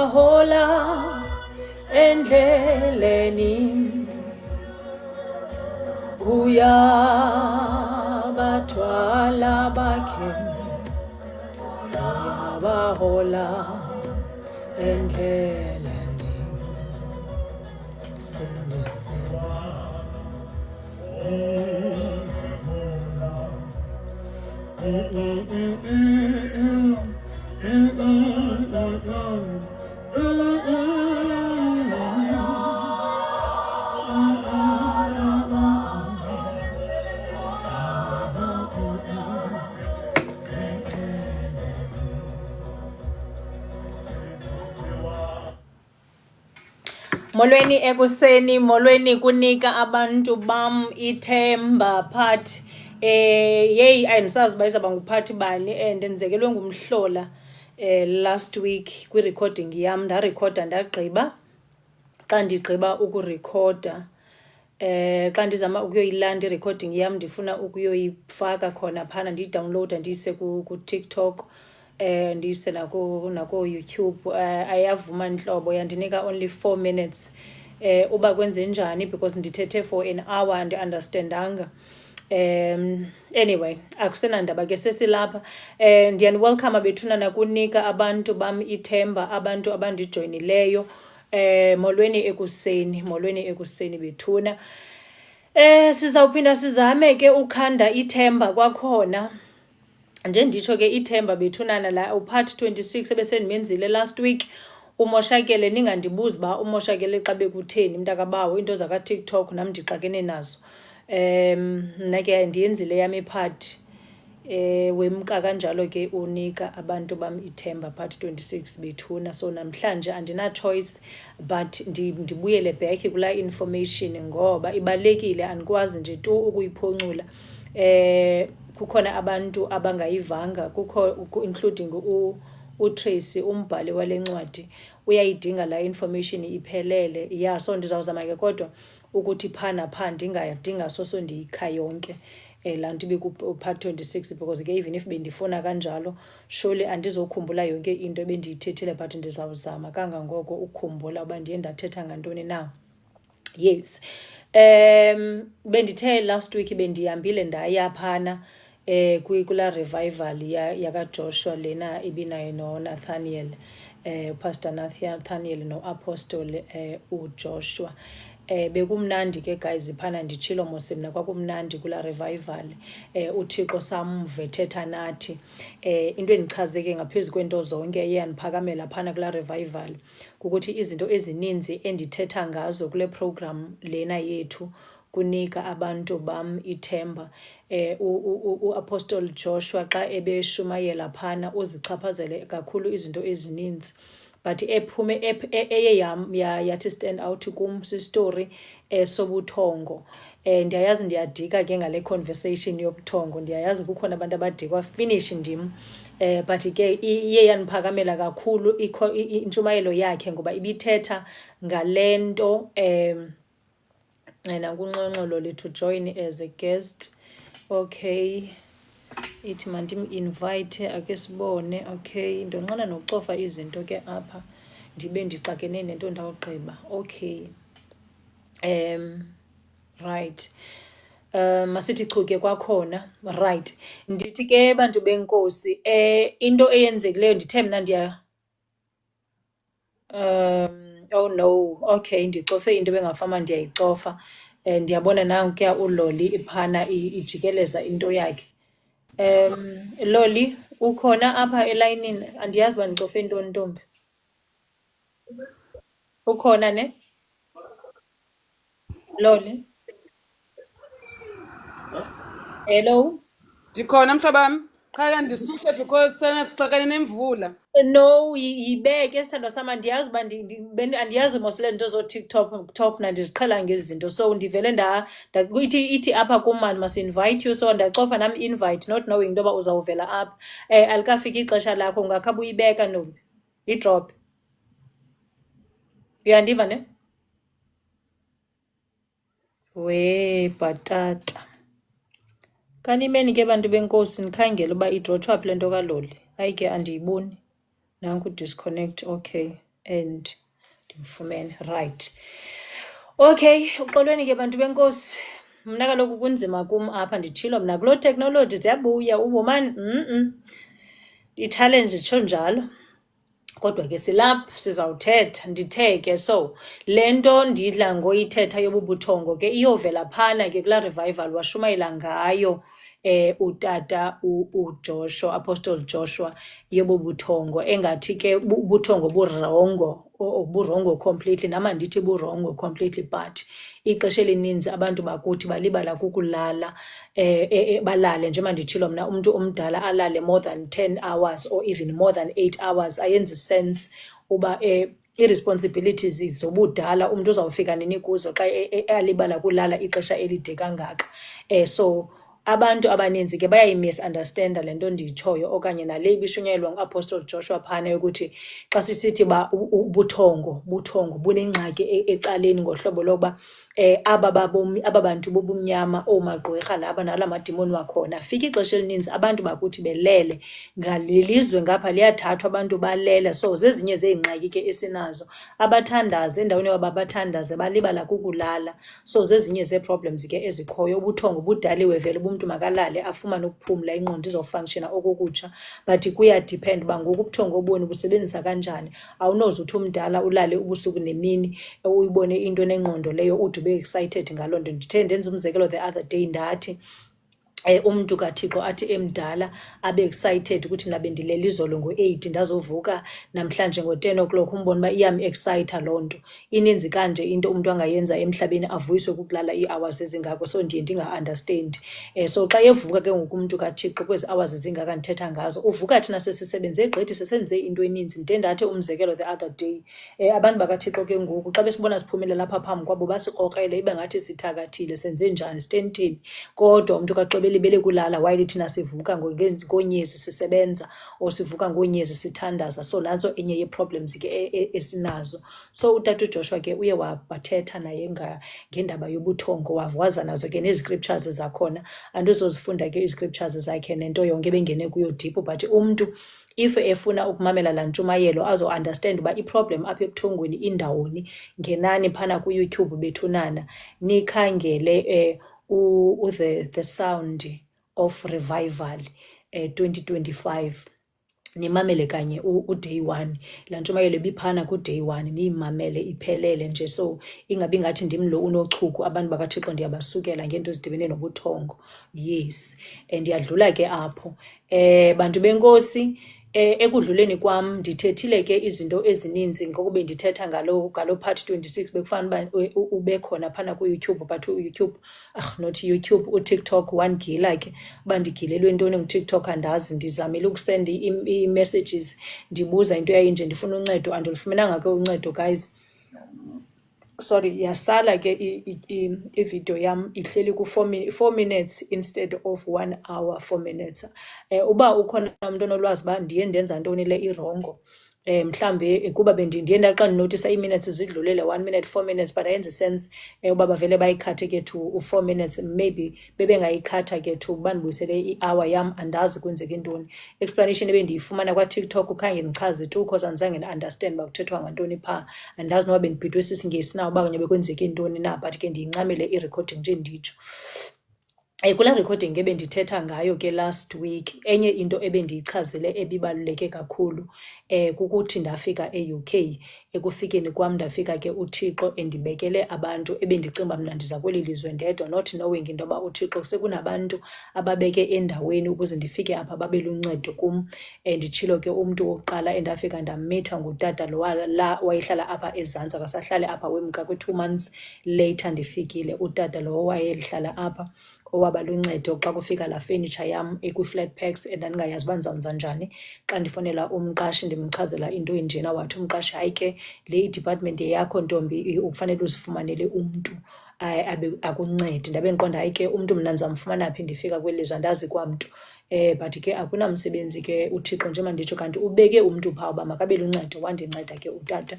Hola endleleni uyabathwala bakhe uyabahola endleleni Molweni ekuseni, molweni kunika abantu bam ithemba part. Yeyi andisazi uba izawuba nguphathi bani and ndenzekelwe ngumhlola last week kwi-recording yam. Ndarekhoda ndagqiba. Xa ndigqiba ukurekhoda xa ndizama ukuyoyilanda i-recording yam ndifuna ukuyoyifaka khona phana ndiyidawunlowuda ndiyise ku-TikTok ndiyise nako-YouTube ayavuma ntlobo yandinika only 4 minutes uba kwenze njani because ndithethe for an hour andiunderstandanga. Anyway akusenandaba ke sesilapha. Ndiyaniwelkhama bethunana kunika abantu bam ithemba, abantu abandijoyinileyo. Molweni ekuseni bethuna. Sizawuphinda sizame ke ukhanda ithemba kwakhona. Nje nditsho ke ithemba bethunana la upart 26 ebesendimenzile last week. Umoshakele ningandibuzi ba umoshakele xa bekutheni mntakabawo into zaka-TikTok nam ndixakene nazo. Nake ndiyenzile yami ipart wemka kanjalo ke unika abantu bam ithemba part 26 bethuna. So namhlanje andina choice but ndibuyele back kula information ngoba ibalekile andikwazi nje tu ukuyiphoncula. Kukhona abantu abangayivanga kukho including uTracy umbhali wale ncwadi uyayidinga la information iphelele. Yeah, so ndizawuzama ke kodwa ukuthi phana ndingadinga soso ndiyikha yonke laa nto part 26 because ke even if bendifuna kanjalo surely andizokhumbula yonke into ebendiyithethile but ndizawuzama kangangoko ukukhumbula uba ndiye ndathetha ngantoni na. Yes. Bendithe last week bendihambile ndaya phana kula revival yakaJoshua lena ibinayo noNathaniel, Pastor Nathaniel no-Apostle uJoshua. Bekumnandi ke guys phana nditshilo mose mna kwakumnandi kula revival. uThixo samvethetha nathi. Into endichazeke ngaphezu kwento zonke eyandiphakamela phana kula revival ukuthi izinto ezininzi endithetha ngazo kule program lena yethu kunika abantu bam ithemba. uApostle Joshua xa ebeshumayela phana uzichaphazele kakhulu izinto ezininzi but ephume yathi stand out kum story sobuthongo. Ndiyayazi ndiyadika ke ngale conversation yobuthongo, ndiyayazi kukhona abantu abadikwa finish ndim. But ke iye yaniphakamela kakhulu intshumayelo yakhe ngoba ibithetha ngalento nakunqonqolo to join as a guest. Okay, ithi mandim-invite ake sibone. Okay, ndonqena nokucofa izinto ke apha ndibe ndixakene nento ndawugqiba. Okay, right. Masithi chuke kwakhona. Right, ndithi ke bantu benkosi into eyenzekileyo ndithe mna oh no, okay ndicofe into bengafama ndiyayicofa. Ndiyabona nankuya uLoli iphana ijikeleza into yakhe. Loli ukhona apha elayinini? Andiyazi uba ndicofe ntoni ntombi. Ukhona ne? Loli? Hello? Ndikhona mhlobam, qhala ndisufe because sixakene nemvula. No, yibeke sithandwa sam. Andiyazi uba andiyazi mos le nto zo-TikTok nandiziqhela ngezi zinto. So ndivele ithi apha kum man must invite you, so ndacofa nam invite not knowing into yoba uzawuvela apha. Alikafika ixesha lakho ungakhabe uyibeka ntombi idrop. Uyandiva ne? Bhatata. Kanimeni ke bantu benkosi ndikhangela uba idrothwa phi le nto kaLoli. Hayi ke andiyiboni. Nanku disconnect. Okay. and ndimfumene right. Okay, uxolweni ke bantu benkosi. Mna kaloku kunzima kum apha nditshilo mna kuloo technology ziyabuya ubomani i-challenge itsho njalo. Kodwa ke silapha sizawuthetha ndithe ke so le nto ndidla ngoyithetha yobubuthongo ke iyovela phana ke kulaa revival washumayela ngayo utata uJoshua, Apostle Joshua yobubuthongo engathi ke ubuthongo burongo completely, nama ndithi burongo completely, but ixesha elininzi abantu bakuthi balibala kukulala balale njengoba nditshilo mna umuntu omdala alale more than 10 hours or even more than 8 hours ayenzi sense uba i-responsibilities zobudala umuntu uzawufika nini kuzo xa alibala kulala ixesha elide kangaka. So abantu abaninzi ke bayayi-misunderstanda le nto ndiyitshoyo okanye nale ibishunyayelwa ngu-Apostle Joshua phana yokuthi xa sisithi ba ubuthongo bunengxaki ecaleni ngohlobo lokuba aba bantu bobumnyama oomagqwirha laba nala madimoni wakhona fika ixesha elininzi abantu bakuthi belele ngalilizwe ngapha liyathathwa abantu balele. So zezinye zeengxaki ke esinazo abathandaze endaweni yoba bathandaze balibala kukulala. So zezinye zee-problems ke ezikhoyo. Ubuthongo budaliwe vele umntu makalale afumane ukuphumla ingqondo izofunctiona okukutsha, but kuyadepend uba ngoku ubuthongo obuni busebenzisa kanjani. Awunoze uthi umdala ulale ubusuku nemini uyibone into nengqondo leyo uthi ube excited ngaloo nto. Ndithe ndenza umzekelo the other day ndathi umuntu kaThixo athi emdala abe excited ukuthi mina bendilele izolo ngo-8 ndazovuka namhlanje ngo-10 o'clock, umbona uba iyam-excita loo nto. Ininzi kanje into umuntu angayenza emhlabeni avuyiswe kukulala ii-hours ezingako, so ndiye ndinga-understand. So xa evuka ke ngoku umuntu kaThixo kwezi hours ezingaka ndithetha ngazo, uvuka thina sesisebenze gqithi sesenze into eninzi. Ndide ndathi umzekelo the other day abantu bakaThixo ke ngoku xa besibona siphumelela lapha phambi kwabo basikrokrele ibe ngathi sithakathile senze njani sitentheni, kodwa umntu kaXobeli bele kulala while thina sivuka ngonyezi sisebenza or sivuka ngonyezi sithandaza. So nantso enye ye-problems ke esinazo. So utata uJoshua ke uye wathetha naye ngendaba yobuthongo, waza nazo ke nezi-scriptures zakhona. Andizozifunda ke i-scriptures zakhe nento yonke bengene kuyo deep, but umntu if efuna ukumamela laa ntshumayelo azo-understand uba i-problem apha ebuthongweni indawoni, ngenani phana ku-YouTube bethunana nikhangele the sound of revival 2025 nimamele kanye u-day 1. laa ntshumayelo ibiphana ku-day 1 niyimamele iphelele nje. So ingabi ngathi ndim lo unochuku abantu bakaThixo ndiyabasukela ngento ezidibene nobuthongo. Yes, ndiyadlula ke apho bantu benkosi. Ekudluleni kwam ndithethile ke izinto ezininzi ngoku bendithetha ngalo part 26 bekufanele uba ube khona phana ku-YouTube, but u-YouTube not YouTube, uTikTok wangila ke uba ndigilelwe ntoni nguTikTok andazi. Ndizamile ukusenda ii-messages ndibuza into yayinje ndifuna uncedo, andilifumenanga ke uncedo guys. Sorry, yasala ke i-video yam ihleli ku-4 minutes instead of 1 hour 4 minutes. Uba ukhona umuntu onolwazi uba ndiye ndenza ntoni le irongo, mhlambe kuba bendiye ndaqa ndinotisa ii-minutes zidlulele 1 minute 4 minutes, but ayenzi sense uba bavele bayikhathe ke to 4 minutes. Maybe bebengayikhatha ke to uba ndibuyisele i-hour yam, andazi kwenzeke ntoni. Explanation ebendiyifumana kwaTikTok khange ndichaze tu because andizange ndi-understand uba kuthethwa ngantoni phaa. Andazi noba bendibhidwe sisiNgesi na uba kanye bekwenzeke ntoni na, but ke ndiyincamele i-recording nje nditsho. Kulaa recording ebendithetha ngayo ke last week, enye into ebendiyichazele ebibaluleke kakhulu kukuthi ndafika e-UK. Ekufikeni kwam ndafika ke uThixo endibekele abantu ebendicinga uba mna ndiza kweli lizwe ndedwa, not knowing into yoba uThixo sekunabantu ababeke endaweni ukuze ndifike apha babe luncedo kum. Nditshilo ke umntu wokuqala endafika ndamitha ngutata lo wayehlala apha eZantsi, akasahlali apha wemka kwi-2 months later ndifikile. Utata lo wayehlala apha owaba luncedo xa kufika laa furniture yam ekwi-flat packs endandingayazi uba ndizawuzenza njani. Xa ndifonela umqashi ndimchazela into enjena, wathi umqashi hayi ke le i-department yakho ntombi ukufanele uzifumanele umntu akuncede. Ndabe ndiqonda hayi ke umntu mna ndizamfumana phi ndifika kweli lizwe andazi kwamntu. But ke akunamsebenzi ke uThixo njengoba nditsho, kanti ubeke umntu phaa uba makabe luncedo. Wandinceda ke utata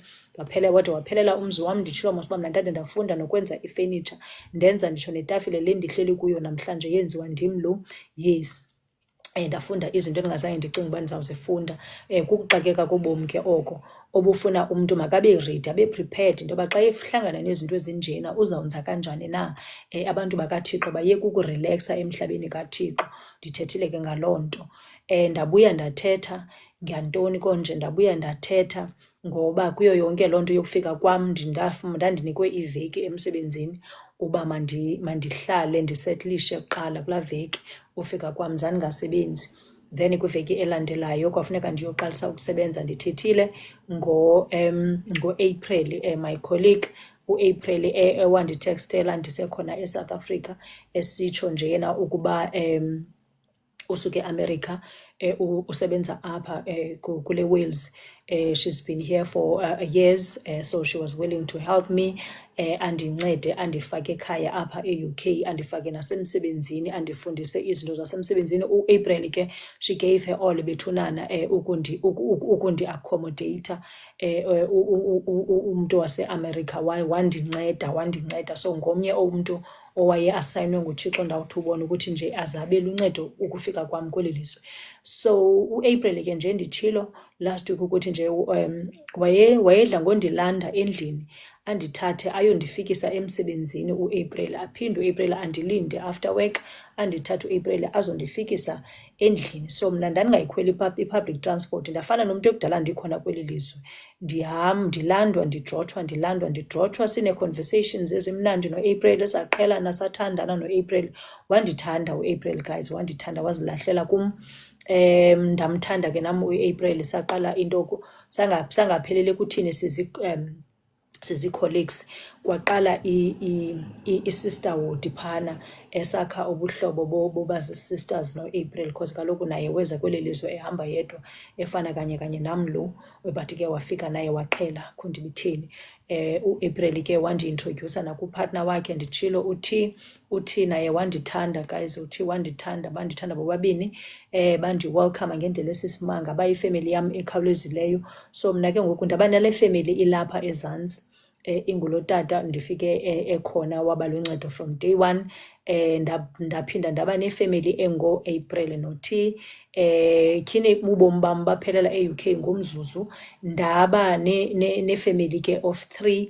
wadwa waphelela umzi wam. Nditshilo mos uba mna ndade ndafunda nokwenza ifurniture, ndenza nditsho netafile le ndihleli kuyo namhlanje yenziwa ndim lo. Yes, ndafunda izinto endingazange ndicinga uba ndizawuzifunda. Kukuxakeka kobomi ke oko obufuna umntu makabe ready, abe prepared into yoba xa ehlangana nezinto ezinjena uzawunza kanjani na. Abantu bakaThixo bayeke ukurelaxa emhlabeni kaThixo. Ndithethile ke ngaloo nto. Ndabuya ndathetha ngantoni konje, ndabuya ndathetha ngoba kuyo yonke loo nto yokufika kwam ndandinikwe iveki emsebenzini uba mandihlale ndisetlishe kuqala kulaa veki ufika kwam, ndingasebenzi. Then kwiveki elandelayo kwafuneka ndiyoqalisa ukusebenza. Ndithethile ngo-April, my colleague u-April ewandithekstela ndisekhona eSouth Africa esitsho nje yena ukuba usuke eAmerica, usebenza apha kule Wales. She's been here for years, so she was willing to help me, andincede andifake ekhaya apha e-UK, andifake nasemsebenzini, andifundise izinto zasemsebenzini. U-April ke she gave her all bethunana ukundi-accommodate umntu wase-America, wandinceda. So ngomnye umntu owaye asayinwe nguThixo ndawuthi ubona ukuthi nje azabe luncedo ukufika kwam kweli lizwe. So u-April ke nje nditshilo last week ukuthi nje wayedla ngondilanda endlini andithathe ayondifikisa emsebenzini u-April, aphinde u-April andilinde after work andithathe u-April azondifikisa endlini. So mna ndandingayikhweli i-public transport, ndafana nomntu ekudala ndikhona kweli lizwe. Ndilandwa ndijothwa, sine-conversations ezimnandi no-April, saqhelana sathandana no-April. Wandithanda u-April, guys, wandithanda, wazilahlela kum. Ndamthanda ke nam u-April, saqala into sangaphelele kuthini sizi-colleagues. Kwaqala i-sisterhood phana esakha ubuhlobo boba zii-sisters no-April, because kaloku naye weza kweli lizwe ehamba yedwa efana kanye nam lo, but ke wafika naye waqhela khundibitheni. U-April ke wandi-introducer nakupartner wakhe nditshilo uthi naye wandithanda, guys, uthi bandithanda bobabini. Bandi-welcome ngendlela esisimanga, bayifemeli yam ekhawulezileyo. So mna ke ngoku ndaba nale family ilapha ezantsi, ingulotata ndifike ekhona waba luncedo from day one. Ndaphinda ndaba nefamily engo-April no-T. Tyhini ubomi bam baphelela e-UK ngomzuzu. Ndaba nefamily ke of 3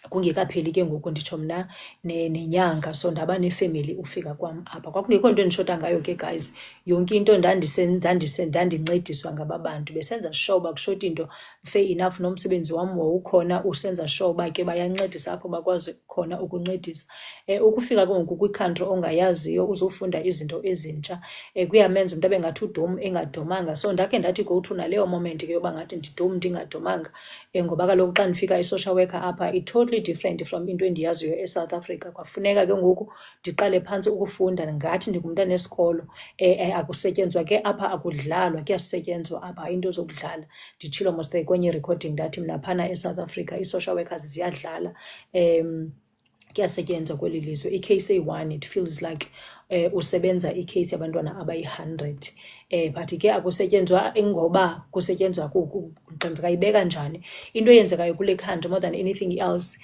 kungekapheli ke ngoku nditsho mna nenyanga. So ndaba nefamily ufika kwam apha. Kwakungekho nto endishota ngayo ke, guys, yonke into ndandincediswa ngaba bantu. Besenza sure uba kushota into, fair enough, nomsebenzi wam wawukhona usenza sure uba ke bayancedisa apho bakwazi khona ukuncedisa. Ukufika ke ngoku kwi-country ongayaziyo uzofunda izinto ezintsha, kuyamenza umntu abe ngathi udom engadomanga. So ndakhe ndathi go through naleyo moment ke yoba ngathi ndidom ndingadomanga, ngoba kaloku xa ndifika i-social worker apha totally different from into endiyaziyo eSouth Africa. Kwafuneka ke ngoku ndiqale phantsi ukufunda ngathi ndingumntana esikolo. Akusetyenzwa ke apha, akudlalwa, kuyasetyenzwa apha, into zokudlala. Nditshilo mos kwenye recording ndathi mna phana eSouth Africa i-social workers ziyadlala, kuyasetyenzwa kweli lizwe. I-case eyi-1 it feels like usebenza i-case yabantwana abayi-100. But ke akusetyenzwa ngoba kusetyenzwa ngenzeka ibeka njani into eyenzekayo kule country more than anything else.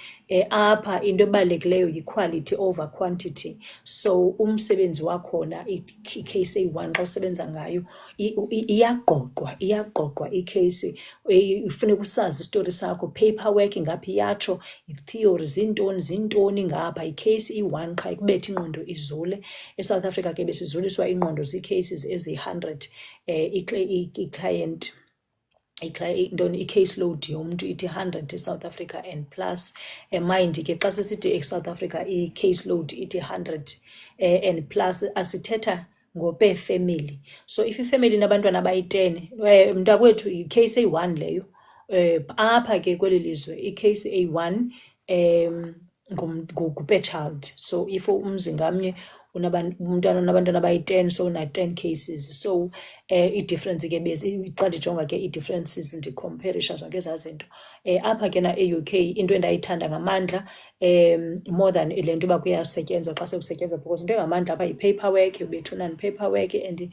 Apha into ebalulekileyo yi-quality over quantity. So umsebenzi wakhona i-case eyi-1 xa usebenza ngayo iyaqoqwa i-case. Ifuneka usazi isitori sakho, paperwork ngaphi yatsho, i-theory zintoni ngapha. I-case i-1 qha ikubetha ingqondo izule. ESouth Africa ke besizuliswa ingqondo zii-cases eziyi-100. I-case load yomntu ithi 100 eSouth Africa and plus. Mind ke xa sisithi eSouth Africa i-case load ithi 100 and plus, asithetha ngope family. So if ifamily nabantwana bayi-10, mntakwethu i-case eyi-1 leyo. Apha ke kweli lizwe i-case eyi-1 ngupe child. So if umzi ngamnye umntwana onabantwana abayi-10, so una-10 cases. So i-difference ke xa ndijonga ke i-differences ndikhomparisha zonke ezaa zinto. Apha ke na e-UK into endayithanda ngamandla more than le nto uba kuyasetyenzwa xa sekusetyenzwa, because into engamandla apha yi-paperwork, ubethuna paperwork. And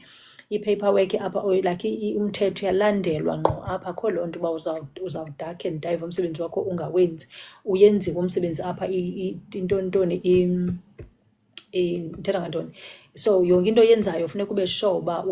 i-paperwork apha like umthetho uyalandelwa ngqo apha. Akho loo nto uba uzawuduck and dive umsebenzi wakho ungawenzi. Uyenziwe umsebenzi apha. Intoni ndithetha ngantoni, So yonke into oyenzayo funeka ube sure uba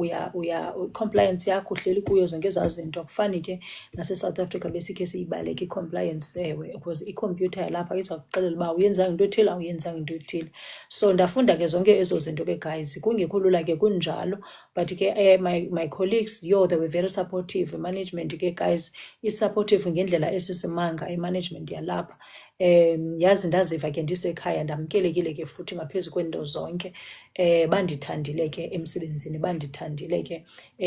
compliance yakho uhleli kuyo zonke ezaa zinto. Akufani ke nase-South Africa besikhe siyibaleke i-compliance, ewe, because ikhompyutha yalapha izakuxelela uba uyenzanga into ethile, awuyenzanga into ethile. So ndafunda ke zonke ezo zinto ke guys, kungekho lula ke kunjalo, but ke my colleagues, they were very supportive. Management ke guys is-supportive ngendlela esisimanga, i-management yalapha. Yazi ndaziva ke ndisekhaya, ndamkelekile ke futhi ngaphezu kwento zonke. Bandithandile ke emsebenzini, bandithandile ke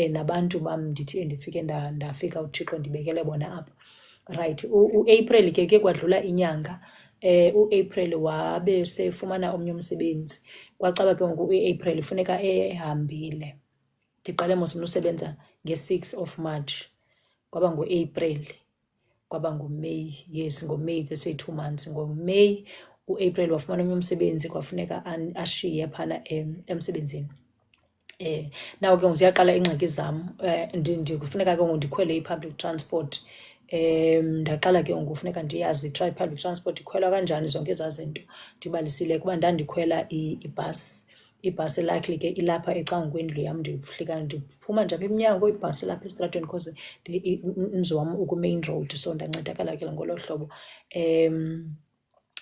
nabantu bam ndithi endifike ndafika uThixo ndibekele bona apha. Right, uApril ke kwadlula inyanga, uApril wabe sefumana omnye umsebenzi. Kwacaba ke ngoku uApril funeka ehambile. Ndiqale mos mna usebenza nge-6 of March, kwaba nguApril, kwaba nguMay. Yes, ngoMay, they say 2 months. NgoMay uApril wafumana omnye umsebenzi, kwafuneka ashiye phana emsebenzini. Now ke ziyaqala ingxaki zam, ndikufuneka ke ngoku ndikhwele i-public transport. Ndaqala ke ngoku funeka ndiyazi try public transport ikhwelwa kanjani, zonke ezaa zinto. Ndibalisile kuba ndandikhwela ibhasi likely ke ilapha ecangukwendlu yam, ndiphuma nje apha emnyango, ibhasi lapha esitratweni because umzi wam uku-main road. So ndancedakala ke ngolo hlobo.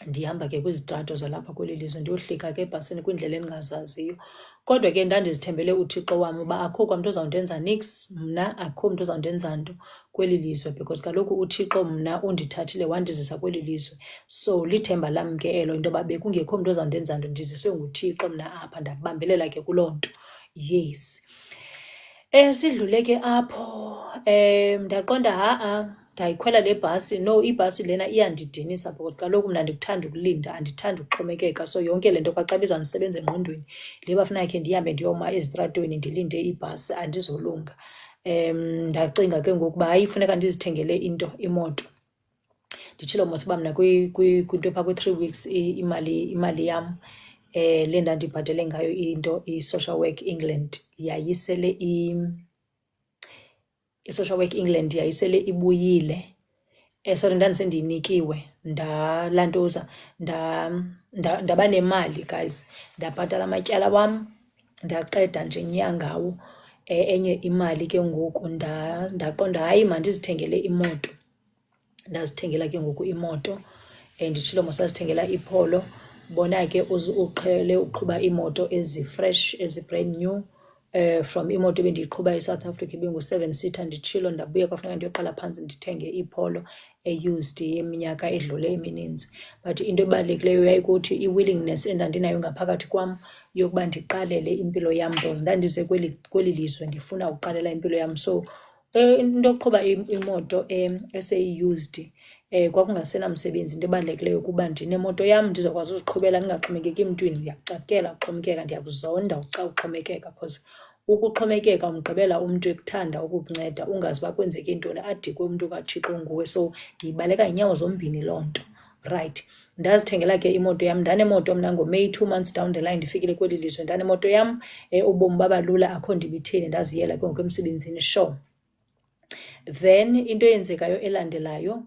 Ndihamba ke kwizitrato zalapha kweli lizwe, ndiyohlika ke ebhasini kwindlela endingazaziyo. Kodwa ke ndandizithembele uThixo wam uba akho kwamntu ozawundenza nix, mna akho mntu ozawundenza nto kweli lizwe, because kaloku uThixo mna undithathile wandizisa kweli lizwe. So lithemba lam ke elo, into yoba bekungekho mntu ozawundenza nto, ndiziswe nguThixo mna apha, ndabambelela ke kuloo nto. Yes. Sidlule ke apho, ndaqonda ndayikhwela le bhasi. No, ibhasi lena iyandidinisa because kaloku mna ndikuthanda ukulinda, andithandi ukuxhomekeka. So yonke le nto kwacabe izandisebenza engqondweni, le bafuna khe ndihambe ndiyoma ezitratweni ndilinde ibhasi, andizolunga. Ndacinga ke ngoku uba hayi funeka ndizithengele imoto. Nditshilo mos uba mna kwinto phaa kwi-3 weeks imali yam le ndandibhatele ngayo into i-Social Work England yayisele i-Social Work England yayisele ibuyile. Sorry, ndandisendiyinikiwe, ndalantuza, ndaba nemali guys, ndabhatala amatyala wam, ndaqeda nje nyangawo. Enye imali ke ngoku ndaqonda hayi mandizithengele imoto. Ndazithengela ke ngoku imoto, nditshilo mosazithengela iPolo. Bona ke uqhele uqhuba iimoto ezi-fresh, ezi-brand new. From imoto bendiyiqhuba eSouth Africa ibingu-7-seater, nditshilo ndabuya kwafuneka ndiyoqala phantsi ndithenge iPolo e-used yeminyaka edlule emininzi. But into ebalulekileyo yayikuthi i-willingness endandinayo ngaphakathi kwam yokuba ndiqalele impilo yam, because ndandize kweli lizwe ndifuna uqalela impilo yam. So into yokuqhuba imoto eseyi-used kwakungasenamsebenzi. Into ebalulekileyo kuba ndinemoto yam ndizokwazi uziqhubela ndingaxhomekeki emntwini. Ndiyakucakela uxhomekeka, ndiyakuzonda uxhomekeka, because ukuxhomekeka umgqibela umntu ekuthanda ukukunceda ungazi uba kwenzeke intoni, adikwe umntu kaThixo nguwe. So yibaleka inyawo zombini loo nto. Right, ndazithengela ke imoto yam. Ndanemoto mna ngoMay, 2 months down the line ndifikile kweli lizwe, ndanemoto yam. Ubomi baba lula, akho ndibitheni, ndaziyela ke ngoku emsebenzini sure. Then into eyenzekayo elandelayo,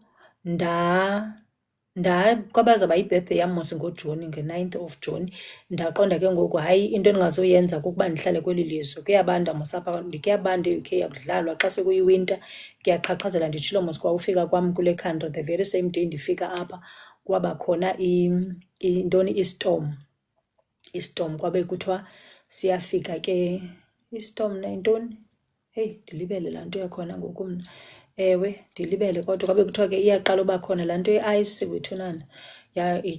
kwabazaba yibirthday yam mos ngoJuni, nge-9th of June. Ndaqonda ke ngoku hayi into endingazoyenza kukuba ndihlale kweli lizwe. Kuyabanda mos apha, kuyabanda e-UK, yakudlalwa. Xa sekuyiwinter kuyaqhaqhazela. Nditshilo mos kwa ufika kwam kule country, the very same day ndifika apha kwaba khona i-storm. Kwabe kuthiwa siyafika ke i-storm nayintoni. Heyi, ndilibele laa nto yakhona ngoku mna. Ewe, ndilibele kodwa kwabe kuthiwa ke iyaqala uba khona laa nto ye-ice wethunana.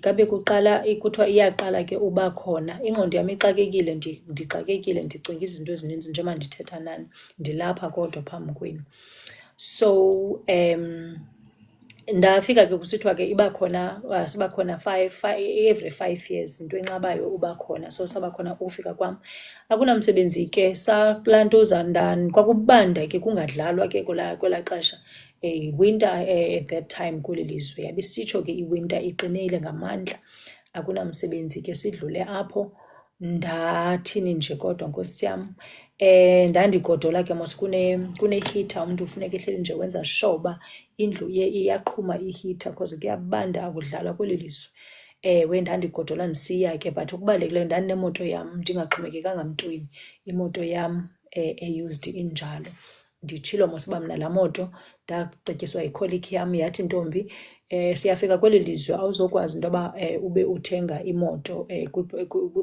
Kabe kuthiwa iyaqala ke uba khona. Ingqondo yam ixakekile, ndixakekile, ndicinga izinto ezininzi njengoba ndithetha nani, ndilapha kodwa phambi kwenu. So ndafika ke kusithiwa ke iba khona, siba khona every 5 years into enqabayo uba khona. So saba khona ukufika kwam, akunamsebenzi ke, salantuza kwakubanda ke, kungadlalwa ke kwelaa xesha. Winter at that time kweli lizwe yabisitsho ke iwinter iqinile ngamandla, akunamsebenzi ke. Sidlule apho, ndathini nje kodwa nkosi yam, ndandigodola ke mos kune-heater, umntu ufuneka ehleli nje wenza sure uba indlu iyaqhuma i-heater because kuyabanda, akudlalwa kweli lizwe. wendandigodola ndisiya ke, but ukubalulekileyo ndandinemoto yam ndingaxhomekekanga mntwini, imoto yam used injalo. Nditshilo mos uba mna laa moto ndacetyiswa yikholikhi yam yathi, ntombi, siyafika kweli lizwe awuzokwazi into yoba ube uthenga imoto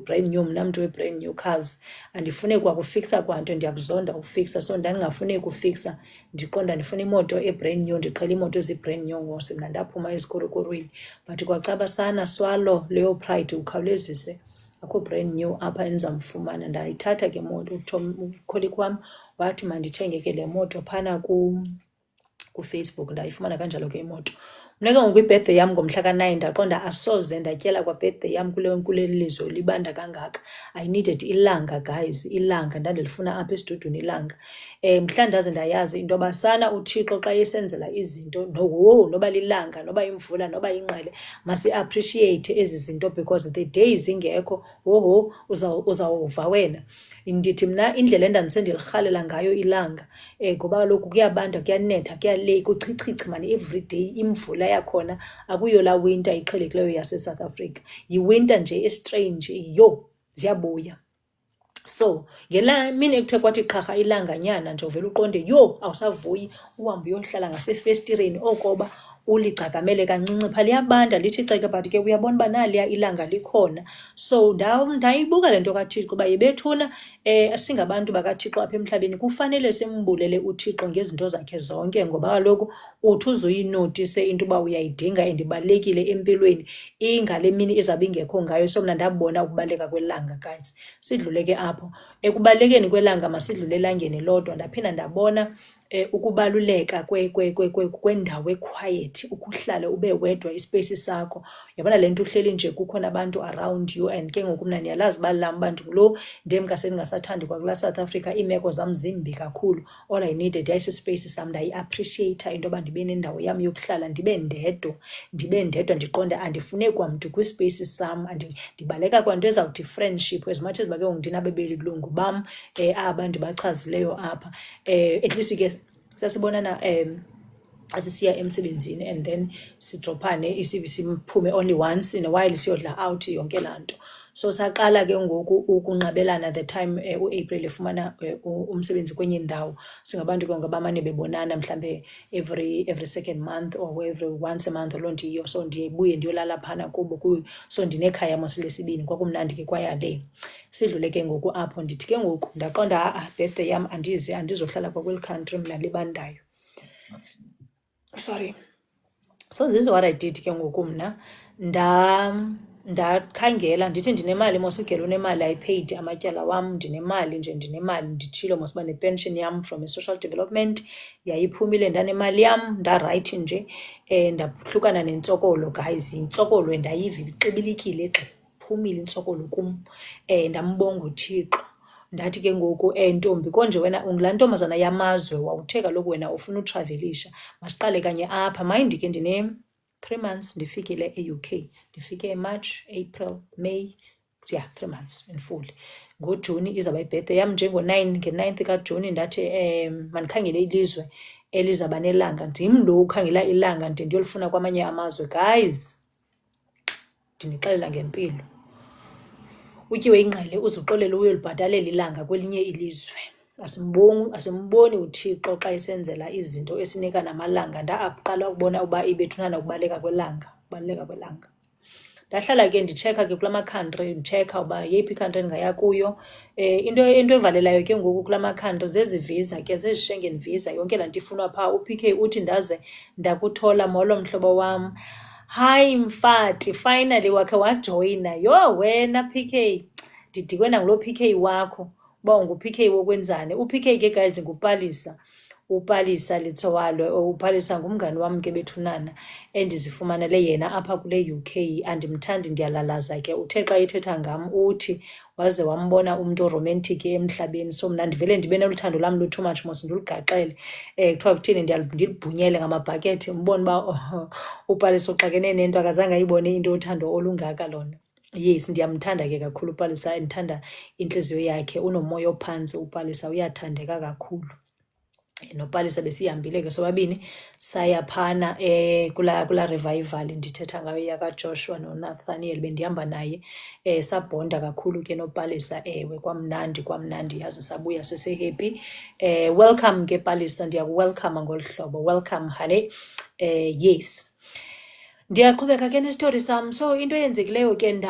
brand new, mna mntu we-brand new cars, andifune kwakufiksa kwanto, ndiyakuzonda ukufiksa. So ndandingafuni ukufiksa, ndiqonda ndifuna imoto e-brand new, ndiqhela imoto ezi-brand new ngose mna ndaphuma ezikorokorweni. But kwacabasana swalo leyo pride ukhawulezise, akho brand new apha endizamfumana. Ndayithatha ke moto, ukholikhi wam wathi mandithenge ke le moto phana kuFacebook, ndayifumana kanjalo ke imoto. Mna ke ngoku ibirthday yam ngomhla ka-9 ndaqonda asoze ndatyela kwa birthday yam kuleli lizwe libanda kangaka. I needed ilanga, guys, ilanga, ndandilifuna apha esidudwini ilanga. Mhla ndaze ndayazi into yoba sana uThixo xa esenzela izinto, noba lilanga, noba imvula, noba ingqele, masi-appreciate ezi zinto, because the day zingekho, uzawuva wena. Ndithi mna indlela endandise ndilirhalela ngayo ilanga, ngoba kaloku kuyabanda, kuyanetha, kuchichichi mani everyday, imvula yakhona akuyo laa winter iqhelekileyo yaseSouth Africa, yiwinter nje estrange, ziyabuya. So ngelaa mini ekuthe kwathi qharha ilanganyana nje uvele uqonde awusavuyi, uhambe uyohlala ngasefestireni okoba ulicakamele kancinci phaa, liyabanda lithi ceke, but ke uyabona uba naliya ilanga likhona. So ndayibuka le nto kaThixo uba yebethuna singabantu bakaThixo apha emhlabeni kufanele simbulele uThixo ngezinto zakhe zonke, ngoba kaloku uthi uzuyinotise into uba uyayidinga and ibalulekile empilweni, ingale mini izawube ingekho ngayo. So mna ndabona ukubaluleka kwelanga, guys. Sidlule ke apho ekubalulekeni kwelanga, masidlule elangeni lodwa. Ndaphinda ndabona ukubaluleka kwendawo equiet, ukuhlala ube wedwa, ispace sakho. Uyabona le nto uhleli nje kukho nabantu around you, and ke ngoku mna ndiyalazi uba lam bantu kulo ndemkase ndingasathandi kwakulaa South Africa, iimeko zam zimbi kakhulu. All I needed yayisispace sam, ndayi-appreciate into yoba ndibe nendawo yam yokuhlala, ndibe ndedwa, ndiqonda andifune kwamntu kwispace sam, ndibaleka kwanto ezawuthi friendship, as much as bake ngoku ndinabebelungu bam abantu bachazileyo apha. At least ke sasibonana asisiya emsebenzini, and then sidrophane, simphume only once in a while, siyodla out, yonke laa nto. So saqala ke ngoku ukunqabelana the time uApril efumana umsebenzi kwenye indawo. Singabantu ke ngoku abamane bebonana mhlambe every second month or every once a month, loo nto yiyo. So ndiyebuye ndiyolala phana kubo so ndinekhaya mos lesibini, kwakumnandi ke kwayale. Sidlule ke ngoku apho, ndithi ke ngoku ndaqonda birthday yam andizohlala kwakweli country mna libandayo. Sorry. So this is what I did ke ngoku mna. Ndakhangela, ndithi ndinemali mos, ugela unemali, I paid amatyala wam, ndinemali, nditshilo mos uba nepension yam from i-social development yayiphumile, ndanemali yam, ndarayithi nje. Ndahlukana nentsokolo, guys, intsokolo ndayiva ixibilikile phumile intsokolo kum. Ndambonga uThixo, ndathi ke ngoku ntombi konje wena ungulaa ntombazana yamazwe, wawuthe kaloku wena ufuna utravelisha, masiqale kanye apha. Mind ke ndine 3 months ndifikile e-UK, ndifike March, April, May, 3 months in full. NgoJuni izawuba ibirthday yam nge-9th kaJuni, ndathi mandikhangele ilizwe elizawuba nelanga. Ndim lo ukhangela ilanga ndiyolifuna kwamanye amazwe. Guys, ndinixelela ngempilo, utyiwe ingqele uzuxolele uyolibhatalela ilanga kwelinye ilizwe. Asimboni uThixo xa esenzela izinto esinika namalanga. Ndaqala ukubona uba ibethunana ukubaleka kwelanga. Ndahlala ke nditshekha ke kulaa makhantri, nditshekha uba yeyiphi ikhantri endingaya kuyo. Into evalelayo ke ngoku kulaa makhantri zezi visa ke, zezi Schengen visa, yonke laa nto ifunwa phaa. uPK uthi ndaze ndakuthola, molo mhlobo wam. Hayi mfati, finally wakhe wajoyina. Wena PK, ndidikwe nangulo PK wakho uba ungu-PK wokwenzani. uPK ke guys nguPalisa, uPalisa Litsowalo. uPalisa ngumngani wam ke bethunana endizifumanele yena apha kule UK. Andimthandi, ndiyalalaza ke. Uthe xa ethetha ngam uthi waze wambona umntu oromantic emhlabeni. So mna ndivele ndibe noluthando lam lu-too much mos, ndilugaxele. Kuthiwa kuthini, ndilibhunyele ngamabhakethi, mbone uba uPalisa uxakene nento akazange ayibone into yothando olungaka lona. Yes, ndiyamthanda ke kakhulu uPalisa, ndithanda intliziyo yakhe, unomoya ophantsi uPalisa, uyathandeka kakhulu. noPalisa besihambile ke sobabini saya phana kula revival ndithetha ngayo yakaJoshua noNathaniel bendihamba naye sabhonda kakhulu ke noPalisa ewe kwamnandi yazi sabuya happy welcome ke Palisa ndiyakuwelcome ngolhlobo welcome honey yes ndiyaqhubeka ke nestory sam so into eyenzekileyo ke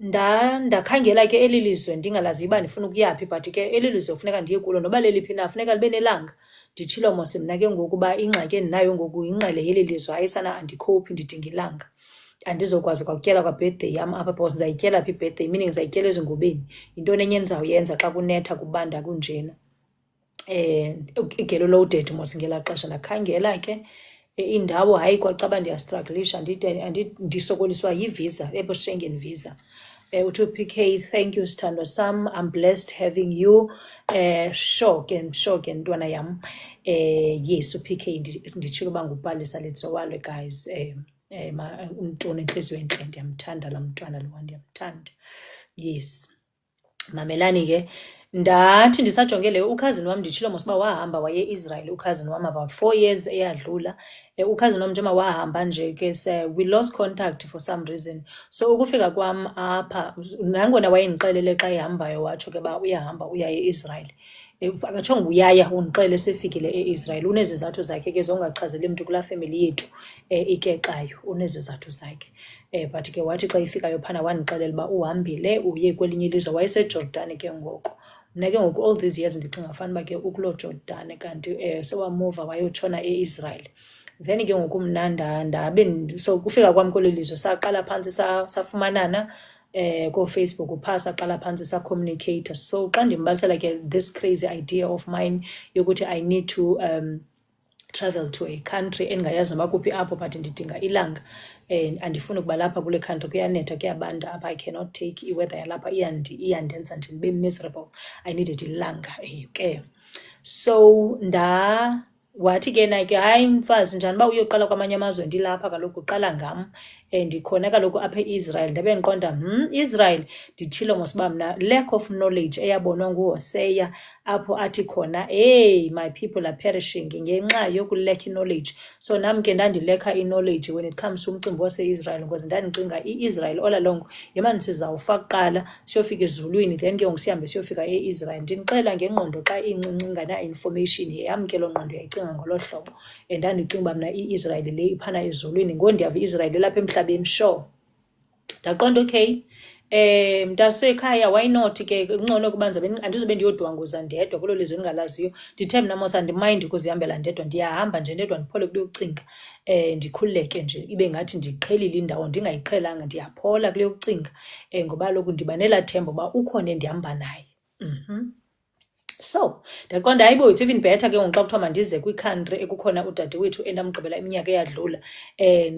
ndakhangela ke elilizwe ndingalazi iba ndifuna ukuyaphi but ke elilizwe kufuneka ndiye kulo noba leliphi na funeka libe nelanga nditshilo mos mna ke ngoku uba ingxaki endinayo ngoku inqele yelilizwe ayisana andikhophi ndidinga ilanga andizokwazi kwakutyela kwa-birthday yam apha because ndizayityela phi i-birthday meaning ndizayityela ezingubeni yintoni enye endizawuyenza xa kunetha kubanda kunjena igelo loaded mos ngelaa xesha ndakhangela ke indawo hayi kwacaba ndiyastrugglisha ndisokoliswa yivisa Schengen visa uthi PK thank you sithandwa sam I'm blessed having you sure ke ntwana yam yes uPK nditshilo uba nguPalisa letsowalo guys umntu onenhliziyo entle ndiyamthanda laa mntwana lo ndiyamthanda yes mamelani ke ndathi ndisajongele ukhazini wam nditshilo mos uba wahamba waye Israel ukhazini wam about 4 years eyadlula ukhazini wam njengoba wahamba nje ke we lost contact for some reason so ukufika kwam apha nangona wayendixelele xa ehambayo watsho ke ba uyahamba uya e-Israel akatshongo uyaya undixele sefikile e-Israel unezizathu zakhe ke zongachazeli mntu kulaa family yethu ikexayo unezizathu zakhe but ke wathi xa ifikayo phana wandixelela uba uhambile uye kwelinye ilizwe wayeseJordan ke ngoko mna ke ngoku all these years ndicinga fanuba ke ukulo Jordan kanti sewamuva wayotshona e-Israel then ke ngoku mna ndabe so kufika kwam kwelo lizwe saqala phantsi safumanana ko-Facebook phaa saqala phantsi sa-communicate so xa ndimbalisela ke this crazy idea of mine yokuthi I need to travel to a country endingayazi noba kuphi apho but ndidinga ilanga andifuni ukuba lapha kule country kuyanetha kuyabanda apha I cannot take iweather yalapha iyandenza nje ndibe miserable I needed ilanga ke so wathi ke naye ke hayi mfazi njani uba uyoqala kwamanye amazwe ndilapha kaloku uqala ngam ndikhona kaloku apha e-Israel ndabe ndiqonda Israel nditshilo mos uba mna lack of knowledge eyabonwa nguHosea apho athi khona my people are perishing ngenxa yokulack knowledge so nam ke ndandilekha i-knowledge when it comes to umcimbi wase-Israel because ndandicinga i-Israel all along yemani sizawufa kuqala siyofika ezulwini then ke ngosihambe siyofika e-Israel ndinixela ngengqondo xa incinci ingana-information yeyam ke loo ngqondo yayicinga ngolo hlobo ndandicinga uba mna i-Israel le iphana ezulwini ngondiyava i-Israel lapha emhlabeni sure ndaqonda okay mntasekhaya why not ke kungcono ukuba andizobe ndiyodwanguza ndedwa kulo lizwe endingalaziyo ndithe mna mos andimind ukuzihambela ndedwa ndiyahamba nje ndedwa ndiphole kuyocinga ndikhululeke nje ibe ngathi ndiqhelile indawo ndingayiqhelanga ndiyaphola kuyocinga ngoba loku ndiba nelaa themba uba ukhona endihamba naye so ndaqonda hayibo it's even better ke ngoku xa kuthiwa mandize kwicountry ekukhona udade wethu endamgqibela iminyaka eyadlula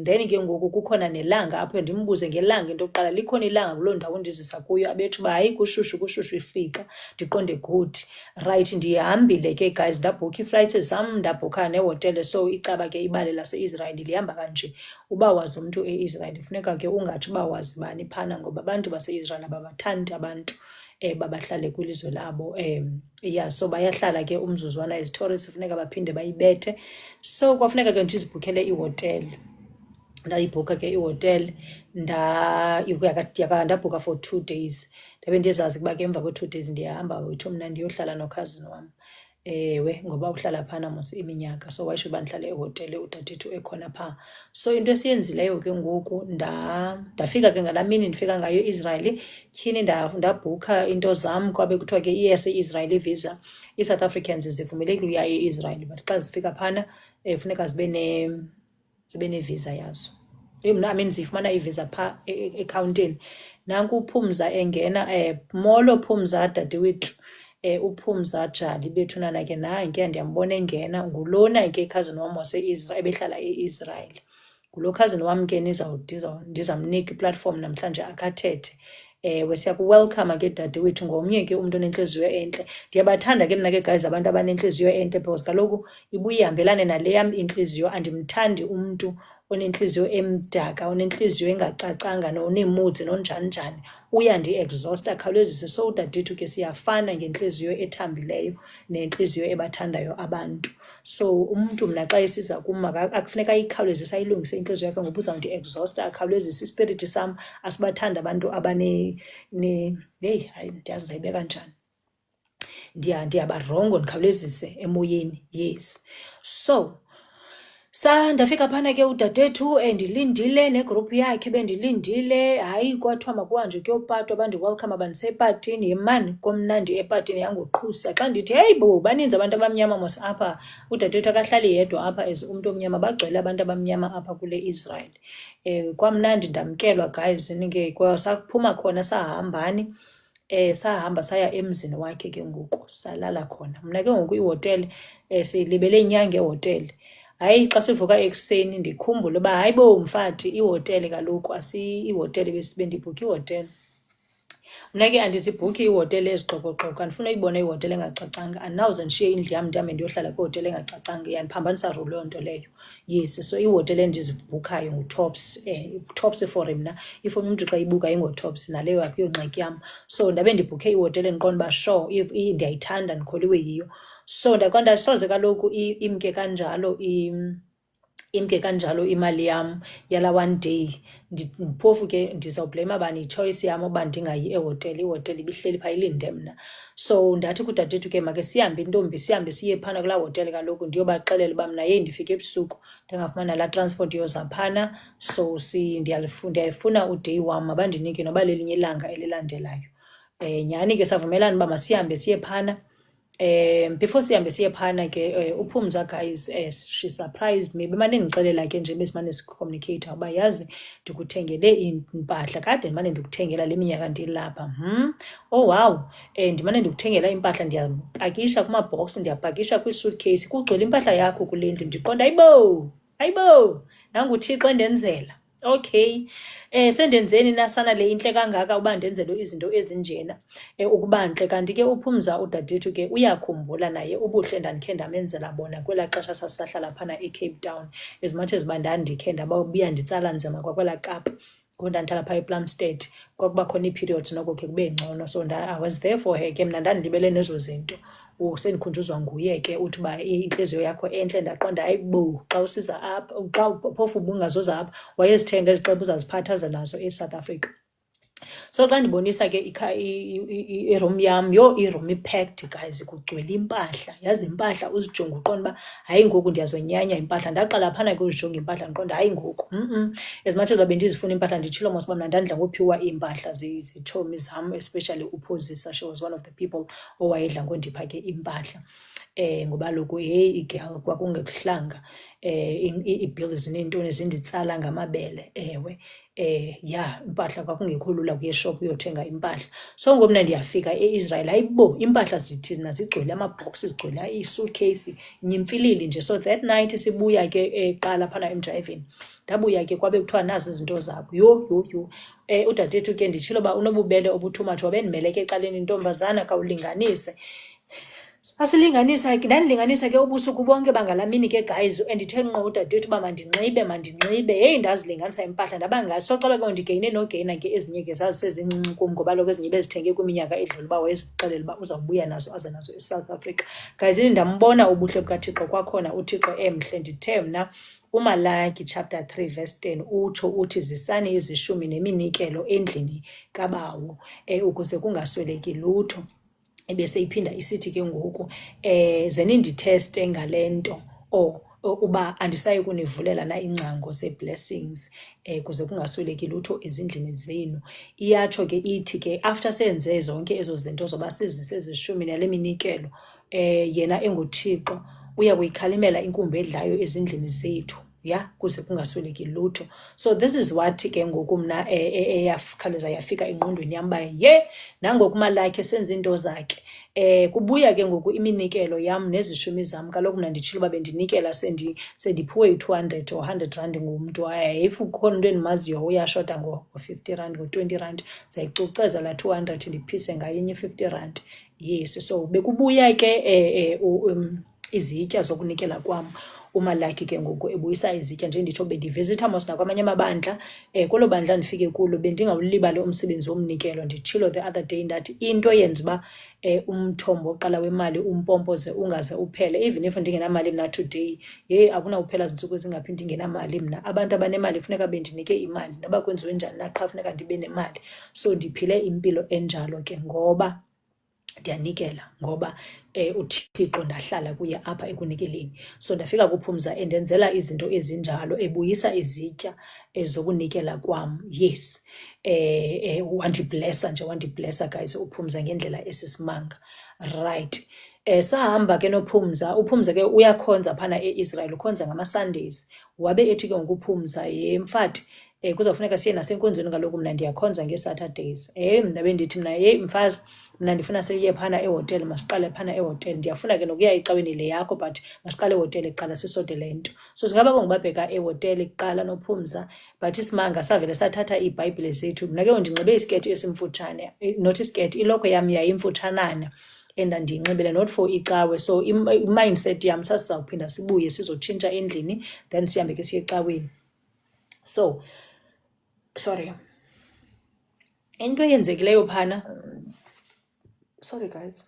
then ke ngoku kukhona nelanga apho ndimbuze ngelanga into yokuqala likhona ilanga kuloo ndawo ndizisa kuyo abethu uba hayi kushushu ifika ndiqonde good right ndihambile ke guys ndabhukha iiflights zam ndabhukha nehotele so icaba ke ibali lase-Israel lihamba kanje uba wazi umntu e-Israel funeka ke ungathi uba wazi bani phana ngoba abantu base-Israel ababathandi abantu babahlale kwilizwe labo so bayahlala ke umzuzwana ezitourist funeka baphinde bayibethe so kwafuneka ke ndizibhukhele ihotele ndayibhukha ke ihotele ndabhukha for 2 days ndabe ndizazi ukuba ke emva kwe-2 days ndiyahamba wethu mna ndiyohlala nokhazini wam ewe ngoba uhlala phana mos iminyaka so wayisho uba ndihlale ehotele udadethu ekhona phaa so into esiyenzileyo ke ngoku ndafika ke ngalaa mini ndifika ngayo e-Israel tyhini ndabhukha into zam kwabe kuthiwa ke iyase-Israel ivisa i-South Africans zivumelekile uya e-Israel but xa zifika phana funeka zibe nevisa yazo zifumana ivisa phaa ekhawuntini nanku uPhumza engena molo Phumza dadewethu uPhumza Jali bethunana ke nanke ndiyambona engena ngulona ke cousin wam wase-Israel ebehlala e-Israel ngulo cousin wam ke ndizamnika i-platform namhlanje akathethe siyakuwelcome ke dadewethu ngomnye ke umntu onenhliziyo entle ndiyabathanda ke mna ke guys abantu abanenhliziyo entle because kaloku ibuye ihambelane nale yam inhliziyo andimthandi umntu onenhliziyo emdaka onenhliziyo engacacanga noneemutsi nonjani uyandi-exhausta akhawulezise. So udadethu ke siyafana ngenhliziyo ethambileyo nenhliziyo ebathandayo abantu. So umuntu mna xa esiza kum akufuneka ayikhawulezise ayilungise inhliziyo yakhe ngoba uzawundi-exhausta akhawulezise ispirithi sam asibathanda abantu hayi ndiyazi zayibeka njani, ndiyabarongo ndikhawulezise emoyeni. Yes. So ndafika phana ke udadethu ndilindile negruphu yakhe bendilindile. Hayi kwathiwa makuhanjwe kuyopatwa bandiwelcome bandisepatini. Yemani komnandi epatini yangoqhusa xa ndithi heyi bo baninzi abantu abamnyama mos apha. Udadethu akahlali yedwa apha as umntu omnyama, bagcwele abantu abamnyama apha kule Israel. Kwamnandi ndamkelwa guys, saphuma khona sahambani. Sahamba saya emzini wakhe ke ngoku salala khona. Mna ke ngoku ihotele silibele inyanga ehotele. Hayi xa sivuka ekuseni ndikhumbule uba hayi bo mfati ihotele kaloku ihotele bendibhukhe ihotele. Mna ke andizibhukhi ihotele ezixokoxoko, andifuna uyibona ihotele engacacanga. Andinawuze ndishiye indlu yam ndihambe ndiyоhlala kwihotele engacacanga, yandiphambanisa loo nto leyo. Yes, so ihotele endizibhukhayo nguTops. Tops for mna if umuntu xa ibuka ingoTops naleyo yakho yongxaki yam. So ndabe ndibhukhe ihotele ndiqonda uba sure ndiyayithanda ndikholiwe yiyo. So ndaqonda soze kaloku imke kanjalo imali yam yala one day. Phofu ke ndizawublame bani ichoice yam uba ndingayi ehotele. Ihotele ibihleli phaa ilinde mna. So ndathi kudadethu ke make sihambe intombi sihambe siye phana kulaa hotele kaloku ndiyobaxelela uba mna yeyi ndifike ebusuku ndingafumana laa transport yoza phana. So ndiyayifuna uday wam mabandinike noba lelinye ilanga elilandelayo. Nyhani ke savumelana uba masihambe siye phana. Before sihambe siye phana ke uPhumza guys she surprised me. Bemane ndixelela ke nje besimane sicommunicate uba yazi ndikuthengele impahla, kade ndimane ndikuthengela le minyaka ndilapha. Oh wow. Ndimane ndikuthengela impahla, ndiyapakisha kuma-box, ndiyapakisha kwi-suitcase, kugcwele impahla yakho kule ndlu. Ndiqonda hayibo nangu uThixo endenzela. Okay. Sendenzeni nasana le inhle kangaka uba ndenzelwe izinto ezinjena ukuba ntle. Kanti ke uPhumza udadethu ke uyakhumbula naye ubuhle ndandikhe ndamenzela bona kwelaa xesha sasisahlala phana eCape Town. As much as uba ndandikhe ndabuya nditsala nzima kwakwelaa Kapa ngoku ndandihlala phaa ePlumstead, kwakuba khona ii-periods noko ke kube ngcono. So I was there for her ke mna ndandilibele nezo zinto. Sendikhunjuzwa nguye ke uthi uba inhliziyo yakho entle. Ndaqonda hayi bo xa usiza apha, xa phofu ubungazoza apha wayezithenga izixebu uzaziphathaza nazo eSouth Africa. So xa ndibonisa ke iroom yam, iroom ipacked guys, kugcwele impahla. Yazi impahla uzijonga uqonda uba hayi ngoku ndiyazonyanya impahla. Ndaqala phana ke uzijonga impahla ndiqonda hayi ngoku as much as uba bendizifuna impahla nditshilo mos uba mna ndandidla ngophiwa iimpahla zitshomi zam, especially uPhosisa. She was one of the people owayedla ngondipha ke impahla. Ngoba loku heyi igirl kwakungekuhlanga. Ii-bills neentoni zinditsala ngamabele. Ewe. Impahla kwakungekho lula kuye shop uyothenga impahla. So ngoku mna ndiyafika e-Israel hayibo impahla zithina zigcwele, ama-box zigcwele, ii-suitcase nyimfilili nje. So that night sibuya ke eqala phana emdrayivini, ndabuya ke kwabe kuthiwa nazi izinto zakho. Yho. Udadethu ke nditshilo uba unobubele obuthumathi wabendimele ke ecaleni, intombazana kawulinganise. Asilinganisa ke ndandilinganisa ke ubusuku bonke bangalamini ke guys, andithe nqo udadethu uba mandinxibe. Heyi ndazilinganisa impahla ndaba ngathi socaba ke ndigeyine nogeyina ke ezinye ke zazisezincinci kum ngoba loku ezinye bezithenge kwiminyaka edlula uba wayezixelela uba uzawubuya nazo aze nazo eSouth Africa. Guys, ndambona ubuhle bukaThixo kwakhona uThixo emhle. Ndithe mna uMalaki chapter 3 verse 10 uthi zisani izishumi neminikelo endlini kaBawo ukuze kungasweleki lutho. Ebese iphinda isithi ke ngoku zeninditheste ngale nto uba andisayi kunivulela na ingcango ze-blessings kuze kungasweleki lutho ezindlini zenu. Iyatsho ke ithi ke after senze zonke ezo zinto zoba sizise ezishumi nale minikelo, yena enguThixo uya kuyikhalimela inkumbi edlayo ezindlini zethu kuze kungasweleki lutho. So this is what ke ngoku mna eyakhawuleza yafika engqondweni yam uba nangoku uMalaki senza into zakhe. Kubuya ke ngoku iminikelo yam nezishumi zam. Kaloku mna nditshilo uba bendinikela sendiphiwe i-200 or 100 rand ngumntu. If kukhona umntu endimaziyo uyashota ngo-50 rand, ngo-20 rand, zayicuceza laa 200 ndiphise ngayinye 50 rand. Yes, so bekubuya ke izitya zokunikela kwam. umalaki ke ngoku ebuyisa izitya nje nditsho bendivisitha mos nakwamanye amabandla kwelo bandla ndifike kulo bendingawulibali umsebenzi womnikelo. Nditshilo the other day ndathi into yenza uba umthombo oqala wemali umpompoze ungaze uphele, even if ndingenamali mna today akunawuphela zintsuku ezingaphi ndingenamali mna. Abantu abanemali funeka bendinike imali noba kwenziwe njani na qha funeka ndibe nemali. So ndiphile impilo enjalo ke ngoba ndiyanikela, ngoba uThixo ndahlala kuye apha ekunikeleni. So ndafika kuPhumza endenzela izinto ezinjalo, ebuyisa izitya zokunikela kwam. Yes, wandiblessa guys uPhumza ngendlela esisimanga, right. Sahamba ke noPhumza. uPhumza ke uyakhonza phana eIsrael, ukhonza ngama-Sundays. Wabe ethi ke ngokuPhumza mfati kuzawufuneka siye nasenkonzweni kaloku mna ndiyakhonza ngee-Saturdays. Mna bendithi mna mfazi mna ndifuna siye phana ehotele, masiqale phana ehotele. Ndiyafuna ke nokuya ecaweni le yakho but masiqale ehotele kuqala sisote le nto. So singaba ngobabheka ehotele kuqala noPhumza, but isimanga savele sathatha iiBhayibhile zethu. Mna ke ndinxibe isiketi esimfutshane, not isiketi, iloko yam yayimfutshanana endandiyinxibele not for icawe. So i-mindset yam sasizawuphinda sibuye sizotshintsha endlini then sihambe ke siye ecaweni. So sorry, into eyenzekileyo phana, sorry guys,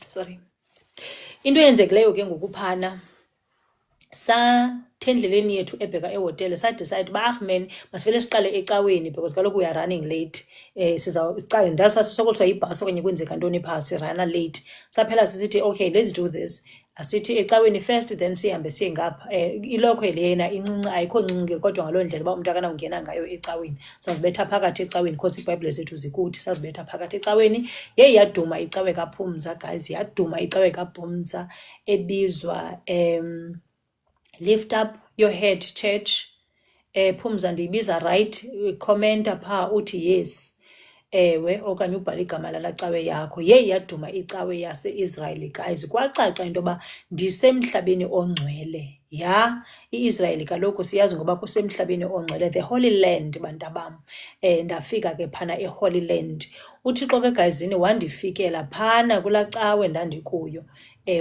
sorry, into eyenzekileyo ke ngokuphana endleleni yethu ebheka ehotele sadecide uba man masivele siqale ecaweni because kaloku we are running late. Ndasasisokothiwa yibhasi okanye kwenzeka ntoni phaa, sirana late. Saphela sisithi okay, let's do this. Asithi ecaweni first then sihambe siye ngapha. Ilokhwe lena incinci, ayikho ncinci kodwa ngaloo ndlela uba umntu akanawungena ngayo ecaweni. Sazibetha phakathi ecaweni because iiBhayibhile zethu zikuthi, sazibetha phakathi ecaweni. Yaduma icawe kaPhumza guys, yaduma icawe kaPhumza ebizwa Lift Up Your Head Church. Phumza ndiyibiza right, commenta phaa uthi yes ewe okanye ubhale igama lala cawe yakho. Yaduma icawe yase-Israyeli guys. Kwacaca into yoba ndisemhlabeni ongcwele. i-Israyeli kaloku siyazi ngoba kusemhlabeni ongcwele, the Holy Land bantabam. Ndafika ke phana eHoly Land. uThixo ke gayizini wandifikela phana kulaa cawe ndandikuyo.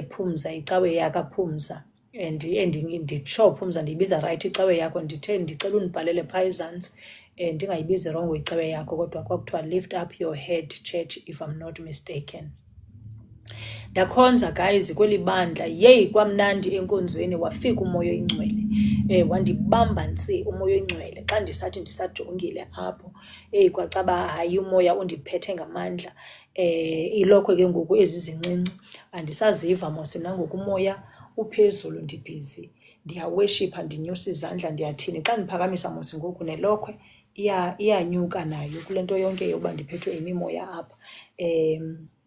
Phumza icawe yakaPhumza. Nditsho Phumza ndiyibiza right icawe yakho, ndicela undibhalele phaa ezantsi ndingayibizi wrong icawe yakho, kodwa kwakuthiwa Lift Up Your Head Church if I'm not mistaken. Ndakhonza guys kweli bandla, kwamnandi enkonzweni. Wafika umoya oyingcwele, wandibamba ntsi umoya oyingcwele xa ndisajongile apho. Kwacaba hayi umoya undiphethe ngamandla. Ilokhwe ke ngoku ezizincinci andisaziva mos nangoku umoya uphezulu, ndibhizi ndiyaweshipha, ndinyusa izandla, ndiyathini. Xa ndiphakamisa mos ngoku nelokhwe iyanyuka nayo kule nto yonke yokuba ndiphethwe imimoya apha.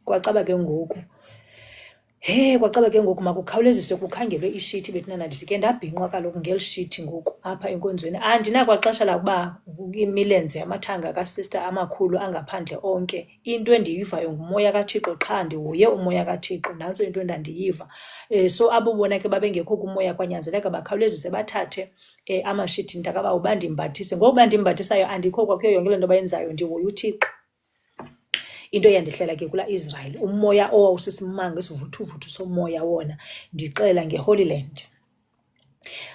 Kwacaba ke ngoku makukhawuleziswe kukhangelwe ishithi. Bethunana ndithi ke ndabhinqwa kaloku ngeli shithi ngoku apha enkonzweni. Andinakwexesha lakuba imilenze yamathanga kasista amakhulu angaphandle onke. Into endiyivayo ngumoya kaThixo qha, ndihoye umoya kaThixo, nantso into endandiyiva. So abo bona ke babengekho kumoya kwanyanzeleka bakhawulezise bathathe amashithi ntakabawo bandimbathise. Ngoku bandimbathisayo andikho kwakuyo yonke le nto bayenzayo, ndihoye uThixo. Into eyandihlela ke kula Israel, umoya owawusisimanga, isivuthuvuthu somoya wona, ndixela ngeHoly Land.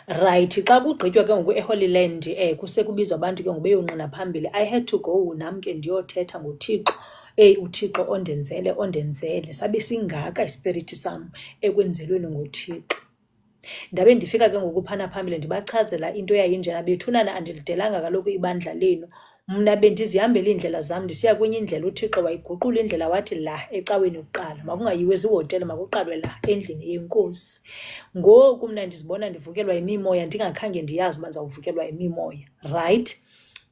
Right, xa kugqitywa ke ngoku eHoly Land kusekubizwa abantu ke ngoku beyonqina phambili. I had to go nam ke ndiyothetha ngoThixo. uThixo ondenzele sabe singaka ispirithi sam ekwenzelweni ngoThixo. Ndabe ndifika ke ngoku phana phambili ndibachazela into eyayinjena. Bethunana andilidelanga kaloku ibandla lenu, mna bendizihambela iindlela zam ndisiya kwenye indlela. uThixo wayiguqula indlela wathi la ecaweni kuqala makungayiwe ezihotele, makuqalwe la endlini yenkosi. Ngoku mna ndizibona ndivukelwa yimimoya ndingakhange ndiyazi uba ndizawuvukelwa yimimoya, right.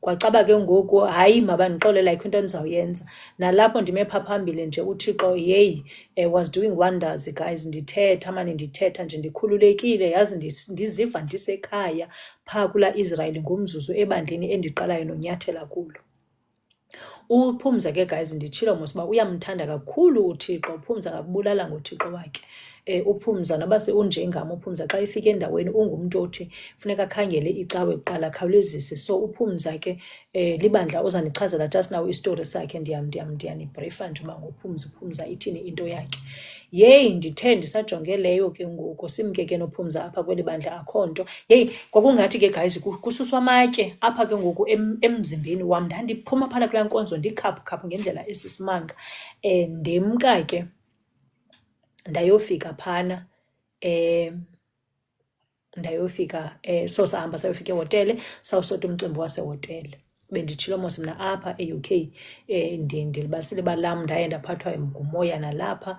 Kwacaba ke ngoku hayi mabandixolela ayikho into ndizawuyenza. Nalapho ndime phaa phambili nje uThixo was doing wonders guys. Ndithetha nje ndikhululekile, yazi ndiziva ndisekhaya phaa kula Israyeli ngomzuzu ebandleni endiqalayo nonyathela kulo. uPhumza ke guys nditshilo mos uba uyamthanda kakhulu uThixo. uPhumza akabulala ngoThixo wakhe. uPhumza noba unjengam, uPhumza xa efika endaweni ungumntu othi funeka akhangele icawe kuqala khawulezise. So uPhumza ke libandla ozandichazela just now istory sakhe, ndiyanibrifa nje uba uPhumza ithini into yakhe. yeyi ndithe ndisajonge leyo ke ngoku simke ke nophumza apha kweli bandla akho nto. Yeyi kwakungathi ke guys kususwa amatye apha ke ngoku emzimbeni wam. Ndandiphuma phana kulaa nkonzo ndikhaphukhaphu ngendlela esisimanga. Ndemka ke ndayofika phana so sahamba sayofika ehotele sawusota umcimbi wasehotele. Benditshilo mos mna apha e-UK ndilibalisile balam ndaye ndaphathwa ngumoya nalapha.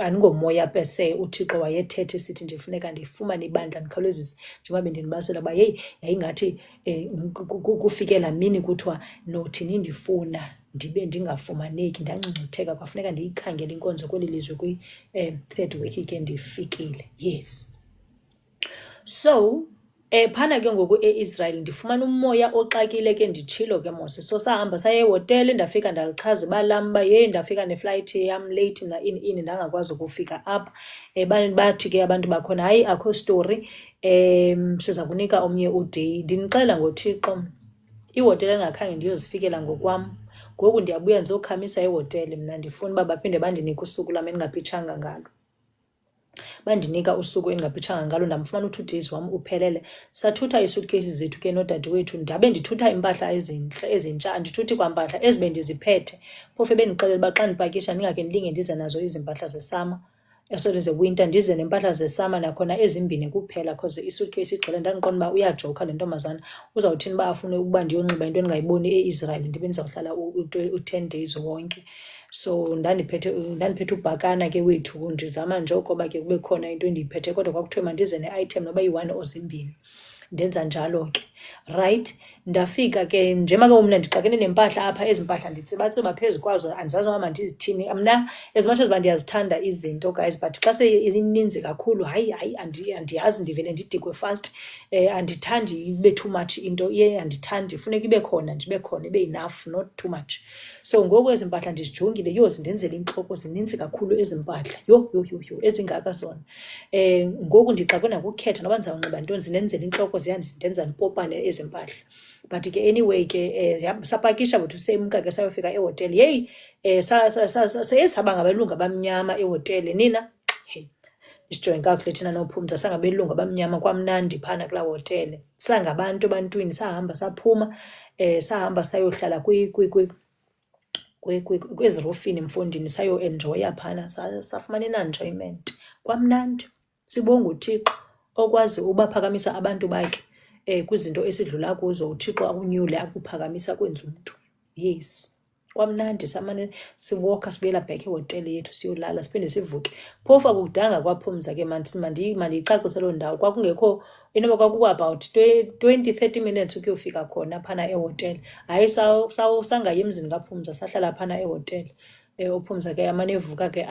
Andingomoya per se, uThixo wayethethe sithi ndifuneka ndifumane ibandla ndikhawulezise njengoba bendinibalisela uba yeyi yayingathi kufike laa mini kuthiwa nothini ndifuna ndibe ndingafumaneki, ndangcungcutheka kwafuneka ndiyikhangele inkonzo kweli lizwe kwi-third week ke ndifikile. Yes. So phana ke ngoku e-Israel ndifumana umoya oxakile ke nditshilo ke mos. So sahamba saye ehotele ndafika ndalichaza balam uba yeyi ndafika neflight yam late mna ini ndangakwazi ukufika apha. Bathi ke abantu bakhona hayi akho story, siza kunika omnye uday. Ndinixela ngoThixo ihotele engakhange ndiyozifikela ngokwam. Ngoku ndiyabuya ndizokhamisa ehotele mna ndifuna uba baphinde bandinike usuku lam endingaphitshanga ngalo. Bandinika usuku endingaphitshanga ngalo ndamfumana u-2 days wam uphelele. Sathutha isuitcase zethu ke nodade wethu, ndabe ndithutha impahla ezintsha, andithuthi kwampahla ezi bendiziphethe. Phofu bendixelela uba xa ndipakisha ndingake ndilinge ndize nazo izimpahla zesama zewinter, ndize nempahla zesama nakhona ezimbini kuphela because isuitcase igcwele. Ndandiqonda uba uyajoka le ntombazana, uzawuthini uba afune ukuba ndiyonxiba into endingayiboni e-Israel ndibe ndizawuhlala u-10 days wonke. So ndandiphethe ubhakana ke wethu ndizama nje okoba ke kube khona into endiyiphethe, kodwa kwakuthiwe mandize ne-item noba yi-1 or zimbini. Ndenza njalo ke. Right, ndafika ke njema ke umna ndixakene nempahla apha, ezi mpahla nditsibatsiba phezu kwazo andizazi noba mandizithini. Mna as much as uba ndiyazithanda izinto guys, but xa seyininzi kakhulu hayi andiyazi, ndivele ndidikwe fast. Andithandi ibe too much into, andithandi, funeka ibe khona nje, ibe khona, ibe enough, not too much. So ngoku ezi mpahla ndizijongile, yho zindenzela intloko, zininzi kakhulu ezi mpahla, yho ezingaka zona. Ngoku ndixakwe nakukhetha noba ndizawunxiba ntoni, zinenzela intloko, ziyandenza ndipopane ezi mpahla. But ke anyway ke sapakisha buthu semka ke sayofika ehotele. Yeyi saba ngabelungu abamnyama ehotele nina. Hey, isijoyini kakuhle thina nophumza sangabelungu abamnyama, kwamnandi phana kulaa hotele. Sangabantu ebantwini, sahamba saphuma, sahamba sayohlala kwezirofini mfondini sayo-enjoya phana, safumana ina-enjoyment. Kwamnandi, sibonga uThixo okwazi ubaphakamisa abantu bakhe kwizinto esidlula kuzo. uThixo akunyule akuphakamisa kwenza umntu. Yes, kwamnandi samane siwalka sibuyela back ehotele yethu siyolala siphinde sivuke. Phofu akudanga kwaphumza ke mandiyicacise loo ndawo. Kwakungekho inoba kwakuku-about 20-30 minutes ukuyofika khona phana ehotele. Hayi sangayi emzini kaphumza, sahlala phana ehotele. uPhumza ke amane evuka ke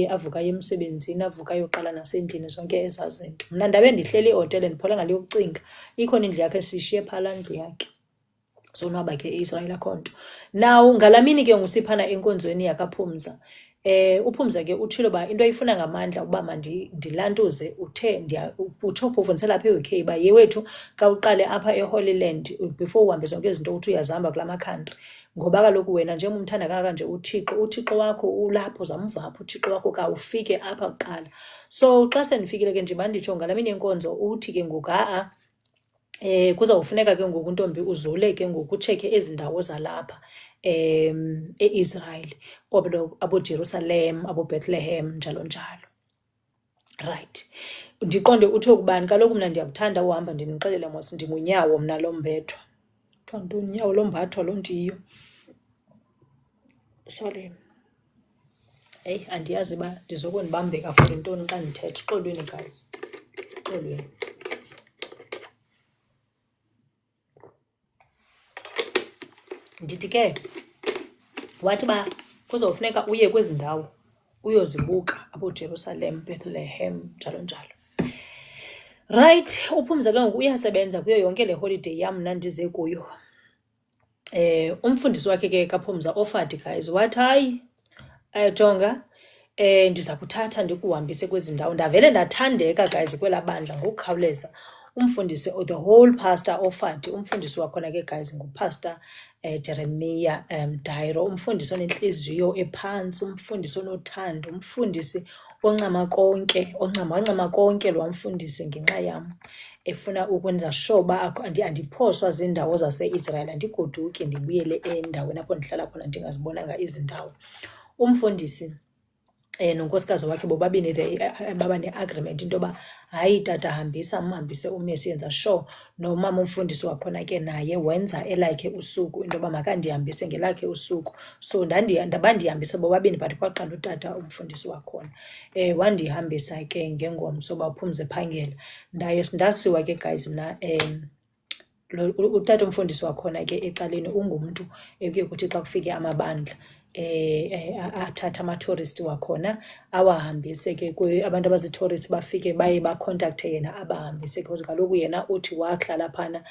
avuka aye emsebenzini, avuka ayoqala nasendlini, zonke ezaa zinto. Mna ndabe ndihleli ehotele ndiphola ngaliyokucinga, ikhona indlu yakhe sishiye phala ndlu yakhe. Sonwaba ke e-Israel akho nto. Now ngalaa mini ke ngusiphana enkonzweni yakaPhumza. uPhumza ke utshilo uba into ayifuna ngamandla ukuba mandilantuze, utsho phofu ndiselapha e-UK uba ye wethu ka uqale apha eHoly Land before uhambe zonke izinto uthi uyazihamba kulaa makhantri. Ngoba kaloku wena njengoba umthanda kangaka nje uThixo wakho ulapho, uzamva apho uThixo wakho ka ufike apha kuqala. So xa sendifikile ke nje nditsho ngalaa mini yenkonzo uthi ke ngoku kuzawufuneka ke ngoku ntombi uzole ke ngoku utshekhe ezi ndawo zalapha e-Israel, abo-Jerusalem, abo-Bethlehem, njalo njalo. Right, ndiqonde utho kubani, kaloku mna ndiyakuthanda uhamba ndinixelele mos ndingunyawo mna lombethwa. Kuthiwa ntoni unyawo lombathwa loo ntiyo? Sorry, eyi andiyazi uba ndizokundibambeka for intoni xa ndithetha. Xolweni guys, xolweni. Ndithi ke wathi uba kuzawufuneka uye kwezi ndawo uyozibuka, abo-Jerusalem, Bethlehem, njalo njalo. Right, uPhumza ke ngoku uyasebenza kuyo yonke le holiday yam mna ndize kuyo. Umfundisi wakhe ke kaPhumza offered guys wathi hayi jonga, ndiza kuthatha ndikuhambise kwezi ndawo. Ndavele ndathandeka guys kwelaa bandla ngokukhawuleza. Umfundisi, the whole pastor offered, umfundisi wakhona ke guys ngupastor Jeremiah Dairo, umfundisi onenhliziyo ephansi, umfundisi onothando, umfundisi oncama konke lo mfundisi ngenxa yami, efuna ukwenza sure uba andiphoswa zindawo zase-Israel, andigoduki ndibuyele endaweni apho ndihlala khona ndingazibonanga izindawo. Umfundisi nonkosikazi wakhe bobabini baba ne-agreement into yoba hayi tata mhambise uMessi, yenza sure nomama umfundisi wakhona ke naye wenza elakhe usuku into yoba makandihambise ngelakhe usuku. So ndabandihambise bobabini but kwaqala utata umfundisi wakhona wandihambisa ke ngengomso uba uphumze phangela. Ndasiwa ke guys mna utata umfundisi wakhona ke ecaleni ungumntu ekuye kuthi xa kufike amabandla athatha ama-tourist wakhona awahambise ke abantu abazii-tourist bafike baye bacontacte yena abahambise, because kaloku yena uthi wahlala phana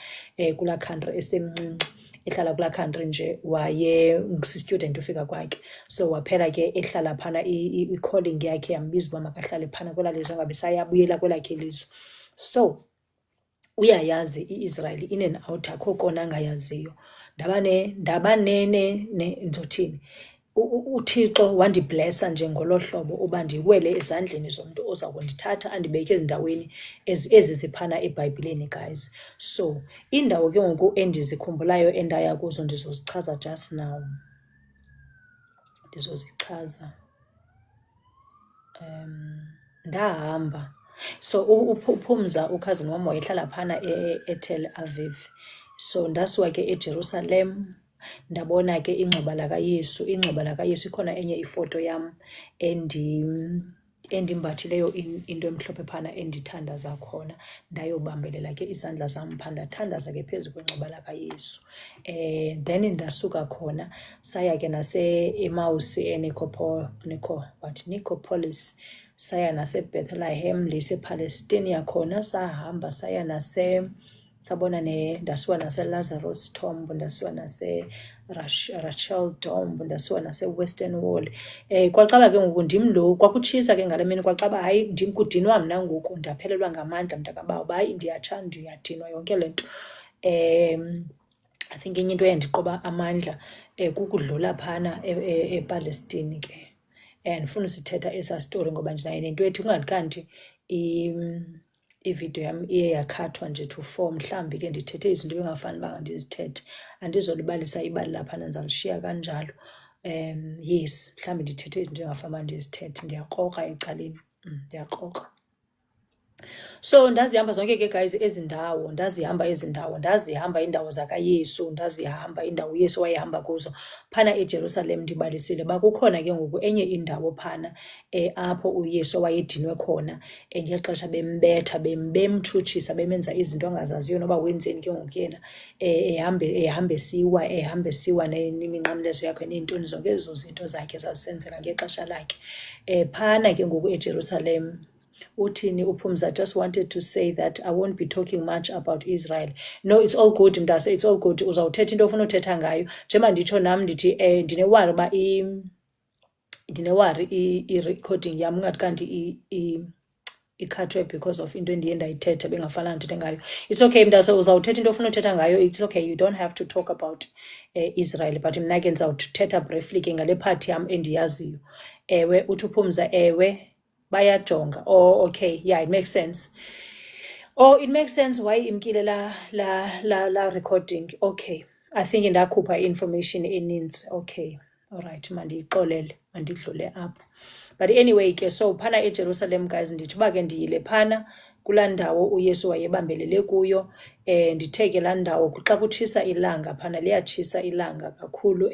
kulaa country esemncinci, ehlala kulaa country nje waye si-student ufika kwakhe. So waphela ke ehlala phana, i-calling yakhe yambiza uba makahlale phana kwelaa lizwe, angabe sayabuyela kwelakhe ilizwe. So uyayazi i-Israel in and out, akho kona angayaziyo. Ndizothini, uThixo wandiblessa nje ngolo hlobo uba ndiwele ezandleni zomntu oza kundithatha andibeke ezindaweni eziziphana eBhayibhileni guys. So indawo ke ngoku endizikhumbulayo endaya kuzo ndizozichaza just now, ndizozichaza. Ndahamba, so uPhumza ukhazini wam wayehlala phana eTel Aviv. So ndasuka ke eJerusalem, ndabona ke ingcwaba lakaYesu. Ingcwaba lakaYesu ikhona enye ifoto yam endimbathileyo into emhlophe phana endithandaza khona, ndayobambelela ke izandla zam phaa ndathandaza ke phezu kwengcwaba lakaYesu. Then ndasuka khona saya ke nase-Emmaus Nicopolis, saya nase-Bethlehem lisePalestina khona, sahamba saya sabona ndasuka nase-Lazarus Tomb, ndasuka nase-Rachel Tomb, ndasuka nase-Western Wall. Kwacaba ke ngoku ndim lo, kwakutshisa ke ngale mini, kwacaba hayi kudinwa mna ngoku, ndaphelelwa ngamandla mntakabawo, hayi ndiyadinwa yonke le nto. I think enye into eyandiqoba amandla kukudlula phana ePalestine ke. Ndifuna usithetha esa story ngoba ndinayo nento ethi kungathi ividiyo yam iye yakhathwa nje to 4, mhlawumbi ke ndithethe izinto ebengafani banga ndizithethe, andizolibalisa ibali laphana, ndizalishiya kanjalo. Yes, mhlawumbi ndithethe izinto ebengafani uba ndizithethe, ndiyakroka ecaleni, ndiyakroka. So ndazihamba zonke ke guys ezindawo, ndazihamba iindawo zakaYesu, ndazihamba indawo uYesu wayehamba kuzo phana eJerusalem. Ndibalisile uba kukhona ke ngoku enye indawo phana apho uYesu wayedinwe khona ngeli xesha bembetha, bemthutshisa, bemenza izinto angazaziyo noba wenzeni ke ngoku yena, ehamba esiwa neminqamlezo yakhe neentoni, zonke ezo zinto zakhe zazisenzeka ngexesha lakhe phana ke ngoku eJerusalem. Uthini uPhumza? I just wanted to say that I won't be talking much about Israel. No, it's all good mntase, it's all good. Uzawuthetha into ofuna uthetha ngayo. Njengoba nditsho nam ndithi ndinewari uba i-recording yam ungathi kanti ikhathwe because of into endiye ndayithetha bengafanele ndithethe ngayo. It's okay mntase, uzawuthetha into ofuna uthetha ngayo. It's okay, you don't have to talk about Israel, but mna ke ndizawuthetha briefly ke ngale part yam endiyaziyo. Ewe, uthi uPhumza, ewe bayajonga. Oh, okay, yeah, it makes sense. Oh, it makes sense why imkile la recording. Okay, I think ndakhupha information eninzi. Okay, all right, mandiyixolele, mandidlule apho. But anyway ke, so phana eJerusalem guys, ndithi uba ke ndiyile phana kulaa ndawo uYesu wayebambelele kuyo. Ndithe ke laa ndawo xa kutshisa ilanga phana, liyatshisa ilanga kakhulu,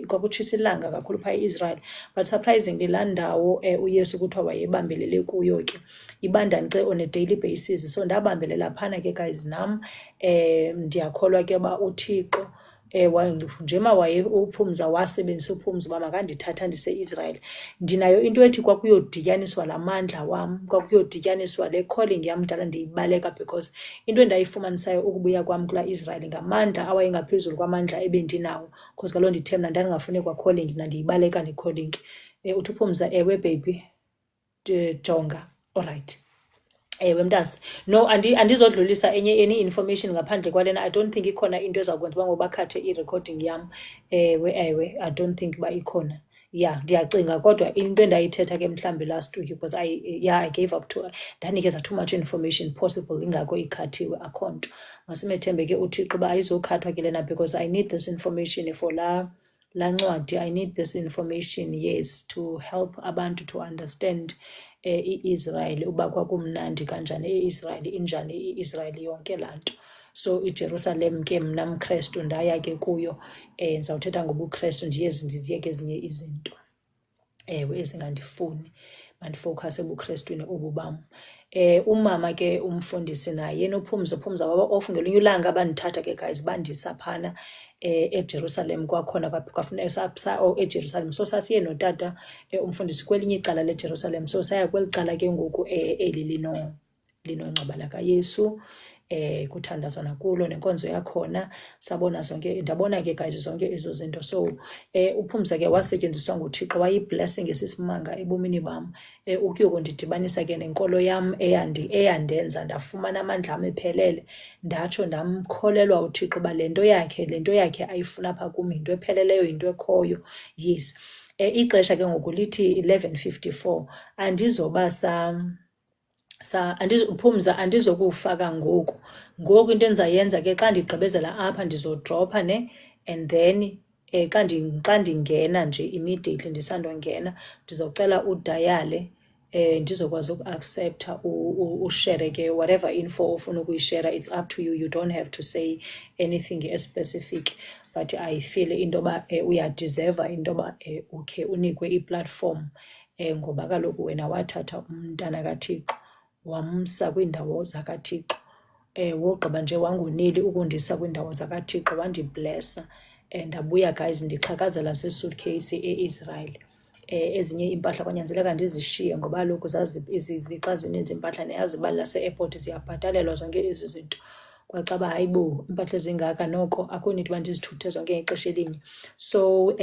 kwakutshisa ilanga kakhulu phaa eIsrael. But surprisingly laa ndawo uYesu kuthiwa wayebambelele kuyo ke ibanda nce on a daily basis. So ndabambelela phana ke guys nam. Ndiyakholwa ke uba uThixo njema uPhumza wasebenzisa uPhumza uba makandithatha ndise-Israel. Ndinayo into ethi kwakuyodityaniswa la mandla wam, kwakuyodityaniswa le calling yam dala ndiyibaleka, because into endayifumanisayo ukubuya kwam kula Israel ngamandla awayengaphezulu kwamandla ebendinawo, because kaloku ndithe mna ndandingafuni kwa calling, mna ndiyibaleka ne-calling. Uthi uPhumza, ewe baby, jonga, all right. Ewe mntase, no andizodlulisa any information ngaphandle kwalena. I don't think ikhona into ezakwenza uba ngobakhathe i-recording yam. Ewe, I don't think uba ikhona. Yeah, ndiyacinga kodwa into endayithetha ke mhlambi last week because I gave up to ndanikeza too much information possible ingako ikhathiwe akho nto. Masimethembe ke uThixo uba ayizokhathwa ke lena because I need this information for la ncwadi. I need this information, yes, to help abantu to understand i-Israel uba kwakumnandi kanjani e-Israel, injani i-Israel yonke laa nto. So iJerusalem ke mna mKrestu ndaya ke kuyo, ndizawuthetha ngobuKrestu ndiziyeke ezinye izinto ezingandifuni, mandifowukhase ebuKrestwini obu bam. Umama ke umfundisi naye noPhumza baba off ngelinye ilanga bandithatha ke guys bandisa phana eJerusalem kwakhona kwafuneka eJerusalem. So sasiye notata umfundisi kwelinye icala leJerusalem, so saya kweli cala ke ngoku eli linongcwaba lakaYesu, kuthandazwa nakulo nenkonzo yakhona, sabona zonke, ndabona ke guys zonke ezo zinto. So uPhumza ke wasetyenziswa nguThixo, wayiblessing esisimanga ebomini bam, ukuyokundidibanisa ke nenkolo yam eyandenza ndafumana amandla am ephelele, ndatsho ndamkholelwa uThixo uba le nto yakhe ayifuna apha kum yinto epheleleyo, yinto ekhoyo. Yes, ixesha ke ngoku lithi 11:54. Andizoba Phumza andizokufaka ngoku into endizayenza ke xa ndigqibezela apha ndizodropha and then xa ndingena nje immediately ndisandongena ndizocela udayale ndizokwazi ukuaccepta ushare ke whatever info ofuna ukuyishare. It's up to you, you don't have to say anything specific, but I feel into yoba uyadeserva into yoba ukhe unikwe iplatform ngoba kaloku wena wathatha umntana kaThixo wamsa kwiindawo zakaThixo, wogqiba nje wangoneli ukundisa kwiindawo zakaThixo, wandiblessa. Ndabuya guys ndixhakazela sesuitcase e-Israel. Ezinye iimpahla kwanyanzeleka ndizishiye ngoba kaloku xa zininzi iimpahla neyazibalula se-airport ziyabhatalelwa zonke ezi zinto. Kwacaba hayi bo, iimpahla ezingaka noko akho need uba ndizithuthe zonke ngexesha elinye. So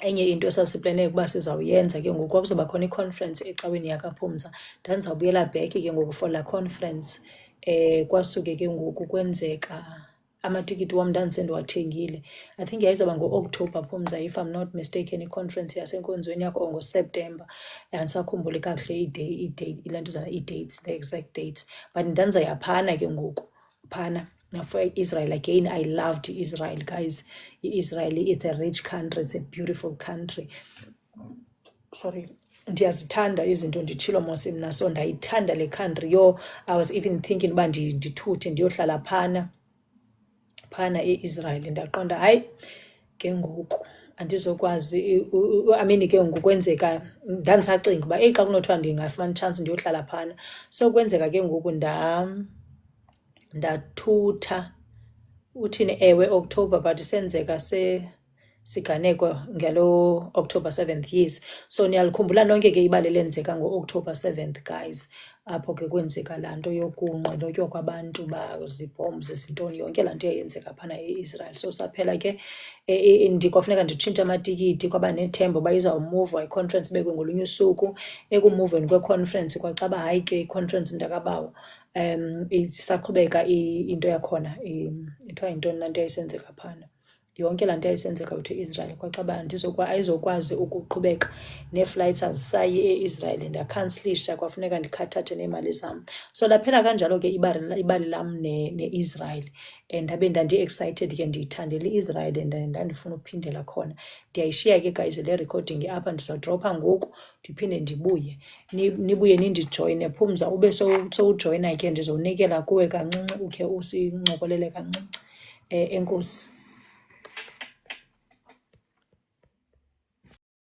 enye into esasiplene ukuba sizawuyenza ke ngoku kwakuzoba khona i-conference ecaweni yakaPhumza, ndandizawubuyela back ke ngoku for la conference. Kwasuke ke ngoku kwenzeka amatikiti wam ndandisendiwathengile. I think yayizawuba ngo-October Phumza, if I'm not mistaken, i-conference yasenkonzweni yakho, or ngoSeptember. Andisakhumbuli kakuhle ii-dates, the exact dates, but ndandizaya phana ke ngoku phana for Israel again. I loved Israel guys. Israel, it's a rich country, it's a beautiful country. Sorry, ndiyazithanda izinto, nditshilo mos mna, so ndayithanda le country. I was even thinking uba ndithuthe ndiyohlala phana e-Israel. Ndaqonda hayi ke ngoku andizokwazi, I mean ke ngoku kwenzeka, ndandisacinga uba xa kunothiwa ndingafumana chance ndiyohlala phana. So kwenzeka ke ngoku ndathutha uthini, ewe October, but senzeka siganeko ngelo October 7th. Yes, so niyalikhumbula nonke ke ibali lenzeka ngo-October 7th guys, apho ke kwenzeka laa nto yokunqelotywa kwabantu bazibhombs zintoni, yonke laa nto yayenzeka phana e-Israel. So saphela ke kwafuneka nditshintshe amatikiti, kwaba nethemba uba izawumuvwa i-conference ibekwe ngolunye usuku. Ekumuveni kwe-conference kwacaba hayi ke i-conference mntakabawo isaqhubeka into yakhona, ithiwa yintoni laa nto yayisenzeka phana, yonke laa nto yayisenzeka wethu e-Israel. Kwacaba ayizokwazi ukuqhubeka, nee-flights azisayi e-Israel, ndakhansilisha, kwafuneka ndikhathathe neemali zam. So laphela kanjalo ke ibali lam ne-Israel. Ndabe ndandi-excited ke, ndiyithandela i-Israel ndandifuna ukuphindela khona. Ndiyayishiya ke guys le recording apha, ndizawudropha ngoku ndiphinde ndibuye, nibuye nindijoyine. Phumza ube sowujoyina ke, ndizowunikela kuwe kancinci ukhe usincokolele kancinci. Enkosi.